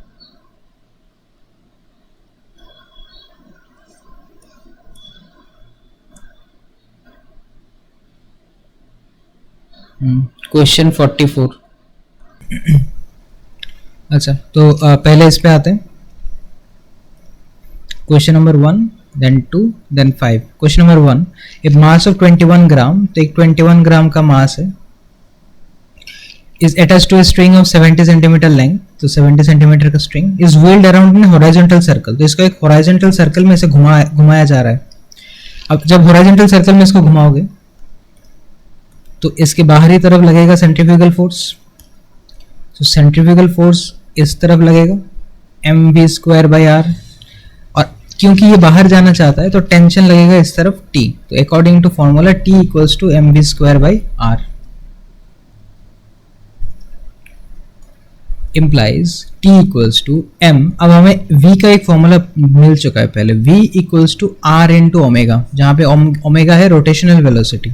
क्वेश्चन 44। अच्छा तो पहले इस पे आते हैं, question number 1 then 2 then 5। Question number 1, a mass of 21 gram, तो एक 21 ग्राम का मास है, is attached to a string of 70 centimetre length, तो 70 सेंटीमीटर का string is wheeled around in a horizontal circle, तो इसको एक होराइजेंटल सर्कल में से घुमाया जा रहा है। अब जब होराइजेंटल सर्कल में इसको घुमाओगे तो इसके बाहरी तरफ लगेगा सेंट्रीफ्यूगल फोर्स, तो सेंट्रीफ्यूगल फोर्स इस तरफ लगेगा mv²/r, और क्योंकि ये बाहर जाना चाहता है तो टेंशन लगेगा इस तरफ T, तो according to formula T equals to mv²/r implies T equals to m। अब हमें V का एक फॉर्मूला मिल चुका है पहले, V equals to R into omega, जहाँ पे ओमेगा है रोटेशनल वेलोसिटी,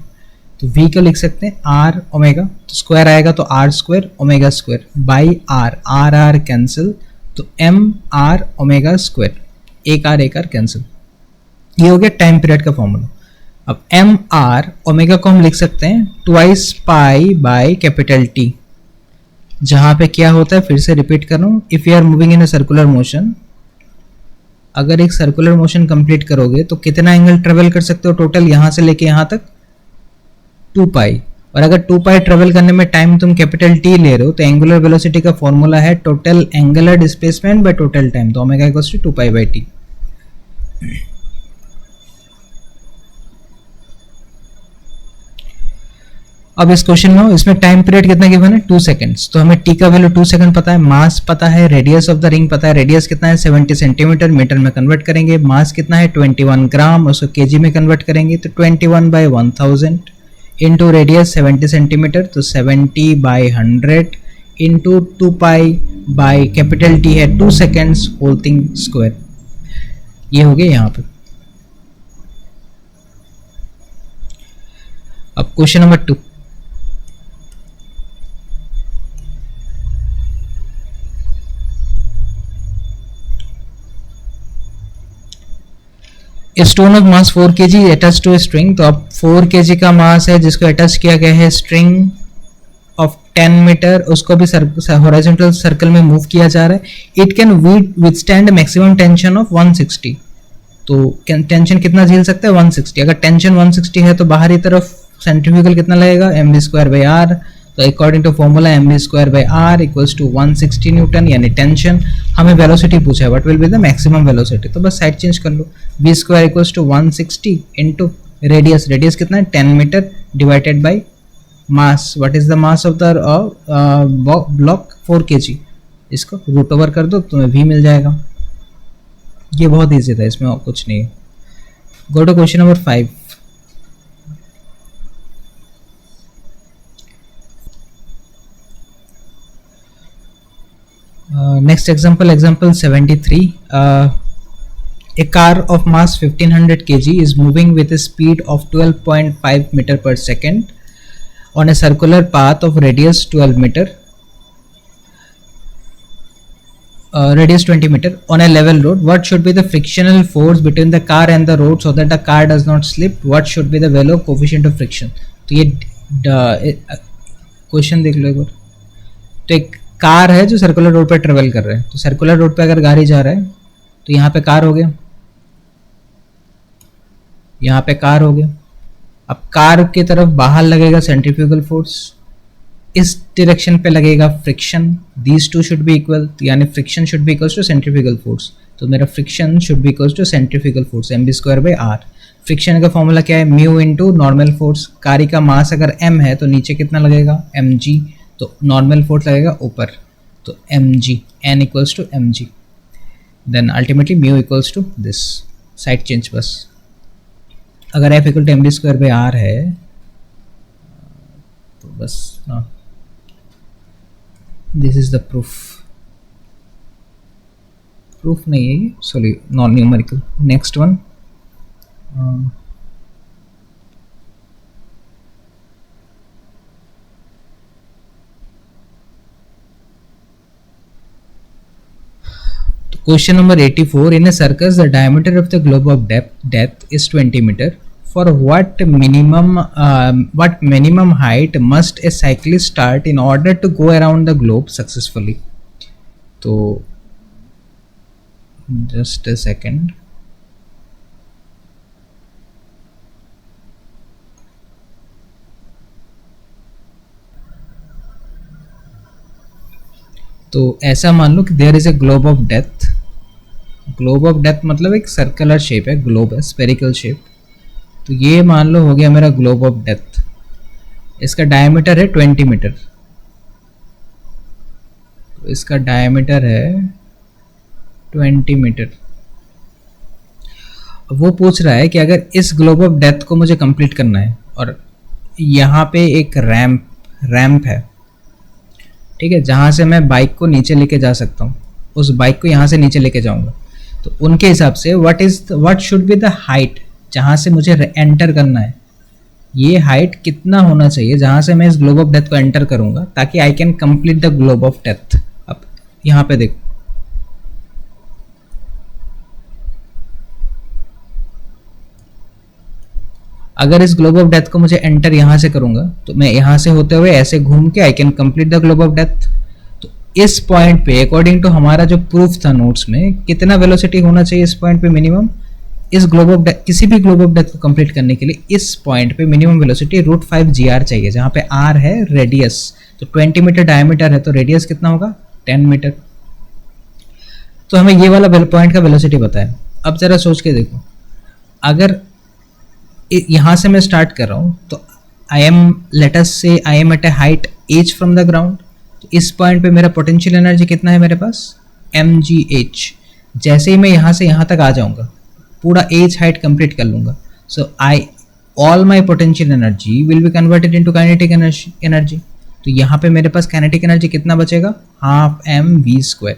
तो V को लिख सकते हैं R ओमेगा, तो स्क्वायर आएगा तो R² omega square by R, R cancel, तो M R ओमेगा स्क्वायर, एक R कैंसिल। ये हो गया टाइम पीरियड का फॉर्मूला। अब M R ओमेगा को हम लिख सकते हैं twice pi by capital T, जहां पे क्या होता है फिर से रिपीट कर रहा हूं, if you are moving in a circular motion, अगर एक सर्कुलर मोशन कंप्लीट करोगे तो कितना एंगल ट्रेवल कर सकते हो टोटल, यहां से लेके यहां तक 2 पाई, और अगर 2 पाई ट्रेवल करने में टाइम तुम कैपिटल T ले रहे हो तो एंगुलर वेलोसिटी का फॉर्मूला है total angular displacement by total time, तो omega equals to 2 pi by T। अब इस क्वेश्चन में इसमें टाइम पीरियड कितना गिवन है 2 सेकंड्स, तो हमें T का वैल्यू 2 सेकंड पता है, मास पता है, रेडियस ऑफ द रिंग पता है, रेडियस कितना है 70 सेंटीमीटर, मीटर में कन्वर्ट करेंगे, मास कितना है 21 ग्राम, उसको केजी में कन्वर्ट करेंगे, तो 21 बाई 1000 इंटू रेडियस 70 सेंटीमीटर, तो 70 by 100 into 2 pi by capital T है 2 सेकेंड्स होल थिंग स्क्वायर। ये हो गया यहाँ पे। अब question number 2, stone of mass 4 kg attach to a string, तो अब 4 kg का मास है जिसको अटैच किया गया है स्ट्रिंग ऑफ 10 मीटर, उसको भी हॉरिजॉन्टल सर्कल में मूव किया जा रहा है। It can withstand maximum tension of 160, तो टेंशन कितना झेल सकता है 160। अगर टेंशन 160 है तो बाहरी तरफ सेंट्रीफ्यूगल कितना लगेगा mv²/r, तो according to formula mv²/r equals to 160 newton, यानी टेंशन। हमें वेलोसिटी पूछा है, what will be the maximum velocity, तो बस साइड चेंज कर लो, v² equals to 160 into radius, radius कितना है 10 metre divided by mass, what is the mass of the block 4 kg, इसको रूट ओवर कर दो तुम्हें v मिल जाएगा। ये बहुत ईजी था, इसमें और कुछ नहीं है। Go to question number 5। Next example 73. A car of mass 1500 kg is moving with a speed of 12.5 meter per second on a circular path of radius 12 meter. radius 20 meter on a level road, what should be the frictional force between the car and the road so that the car does not slip? What should be the value of coefficient of friction? तो ये क्वेश्चन देख लो एक बार. तो एक कार है जो सर्कुलर रोड पे ट्रेवल कर रहा है, तो सर्कुलर रोड पे अगर गाड़ी जा रहा है तो यहाँ पे कार हो गया, यहाँ पे कार हो गया. अब कार की तरफ बाहर लगेगा सेंट्रीफ्यूगल फोर्स, इस डायरेक्शन पे लगेगा friction. These two should be equal, यानी friction should be equals to centrifugal force. तो मेरा friction should be equals to centrifugal force mv²/r. Friction का फॉर्मूला क्या है? Mu into normal force. कारी का मास अगर m है तो नीचे कितना लगेगा? mg. तो नॉर्मल फोर्स लगेगा ऊपर, तो mg, n equals to mg. Then ultimately mu equals to this. Side change बस. अगर f इक्वल टू mv²/r है तो बस दिस इज द प्रूफ नहीं है ये, sorry, non numerical. Next one. Question number 84. In a circus, the diameter of the globe of depth is 20 meter. For what minimum height must a cyclist start in order to go around the globe successfully? तो just a second. तो ऐसा मान लो कि there is a globe of depth. Globe of depth मतलब एक सर्कुलर शेप है, ग्लोब है, स्फेरिकल शेप. तो ये मान लो हो गया मेरा ग्लोब ऑफ डेप्थ. इसका डायमीटर है 20 मीटर. तो इसका डायमीटर है 20 मीटर. वो पूछ रहा है कि अगर इस ग्लोब ऑफ डेप्थ को मुझे कंप्लीट करना है और यहाँ पे एक रैम्प है, ठीक है, जहाँ से मैं बाइक को नीचे लेके जा सकता हूँ, उस बाइक को यहाँ से नीचे लेके जाऊँगा, तो उनके हिसाब से what should be the height जहाँ से मुझे एंटर करना है. ये हाइट कितना होना चाहिए जहाँ से मैं इस ग्लोब ऑफ डेप्थ को एंटर करूँगा ताकि I can complete the globe of depth. अब यहाँ पे देखो, अगर इस ग्लोब ऑफ डेप्थ को मुझे एंटर यहाँ से करूँगा तो मैं यहाँ से होते हुए ऐसे घूम के I can complete the globe of depth. तो इस पॉइंट पे अकॉर्डिंग टू हमारा जो प्रूफ था नोट्स में, कितना वेलोसिटी होना चाहिए इस पॉइंट पे मिनिमम? इस ग्लोब ऑफ डेप्थ, किसी भी ग्लोब ऑफ डेप्थ को कंप्लीट करने के लिए इस पॉइंट पे मिनिमम वेलोसिटी √5 gr चाहिए, जहाँ पे r है रेडियस. तो 20 मीटर डायमीटर है तो रेडियस कितना होगा? 10 मीटर. तो हमें ये वाला पॉइंट का वेलोसिटी पता है. अब जरा सोच के देखो, अगर यहाँ से मैं स्टार्ट कर रहा हूँ तो I am at a height h from the ground. तो इस पॉइंट पे मेरा पोटेंशियल एनर्जी कितना है मेरे पास? mgh. जैसे ही मैं यहाँ से यहाँ तक आ जाऊँगा, पूरा h हाइट कंप्लीट कर लूँगा, so all my potential energy will be converted into kinetic energy. तो यहाँ पे मेरे पास काइनेटिक एनर्जी कितना बचेगा? ½ mv².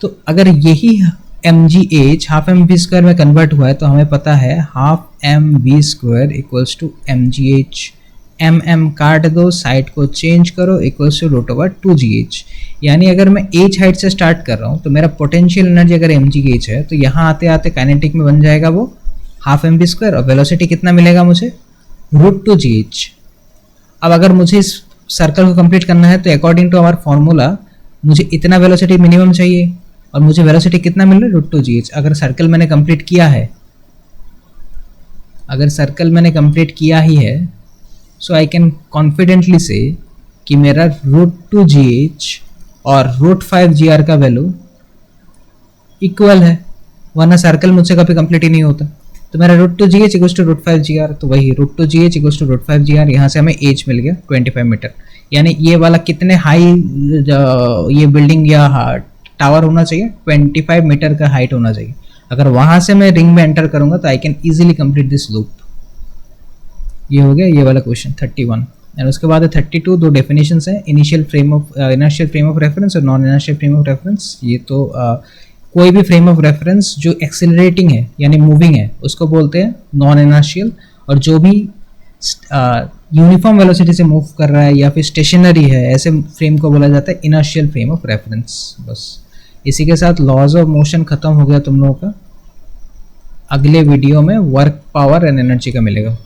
तो अगर यही mgh ½ mv² में कन्वर्ट हुआ है तो हमें पता है ½ mv² equals to mgh. mm काट दो, साइड को चेंज करो, इक्वल्स टू √2gh. यानी अगर मैं h हाइट से स्टार्ट कर रहा हूँ तो मेरा पोटेंशियल एनर्जी अगर mgh है तो यहाँ आते आते काइनेटिक में बन जाएगा वो ½ mv², और वेलोसिटी कितना मिलेगा मुझे? √2gh. अब अगर मुझे इस सर्कल को कंप्लीट करना है तो अकॉर्डिंग टू आवर फॉर्मूला मुझे इतना वेलोसिटी मिनिमम चाहिए, और मुझे वेलोसिटी कितना मिल रहा है? √2gh. अगर सर्कल मैंने कंप्लीट किया है, ही है, सो आई कैन कॉन्फिडेंटली से कि मेरा √2gh और √5 gr का वैल्यू इक्वल है, वरना सर्कल मुझसे कभी कंप्लीट ही नहीं होता. तो मेरा √2gh इक्वल्स टू √5 gr. तो वही √2gh इक्वल्स टू √5 gr. यहाँ से हमें h मिल गया 25 मीटर. यानी ये वाला कितने हाई ये बिल्डिंग या टावर होना चाहिए? 25 मीटर का हाइट होना चाहिए. अगर वहाँ से मैं रिंग में एंटर करूँगा तो I can easily complete this loop. ये हो गया ये वाला क्वेश्चन 31. एंड उसके बाद 32 दो डेफिनेशंस हैं, इनिशियल फ्रेम ऑफ रेफरेंस और non inertial frame of reference. ये तो कोई भी फ्रेम ऑफ रेफरेंस जो एक्सेलरेटिंग है यानी मूविंग है उसको बोलते हैं नॉन इनर्शियल, और जो भी यूनिफॉर्म वेलोसिटी से मूव कर रहा है या फिर स्टेशनरी है, ऐसे फ्रेम को बोला जाता है इनर्शियल फ्रेम ऑफ रेफरेंस. बस इसी के साथ लॉज ऑफ मोशन ख़त्म हो गया तुम लोगों का। अगले वीडियो में वर्क, पावर एंड एनर्जी का मिलेगा।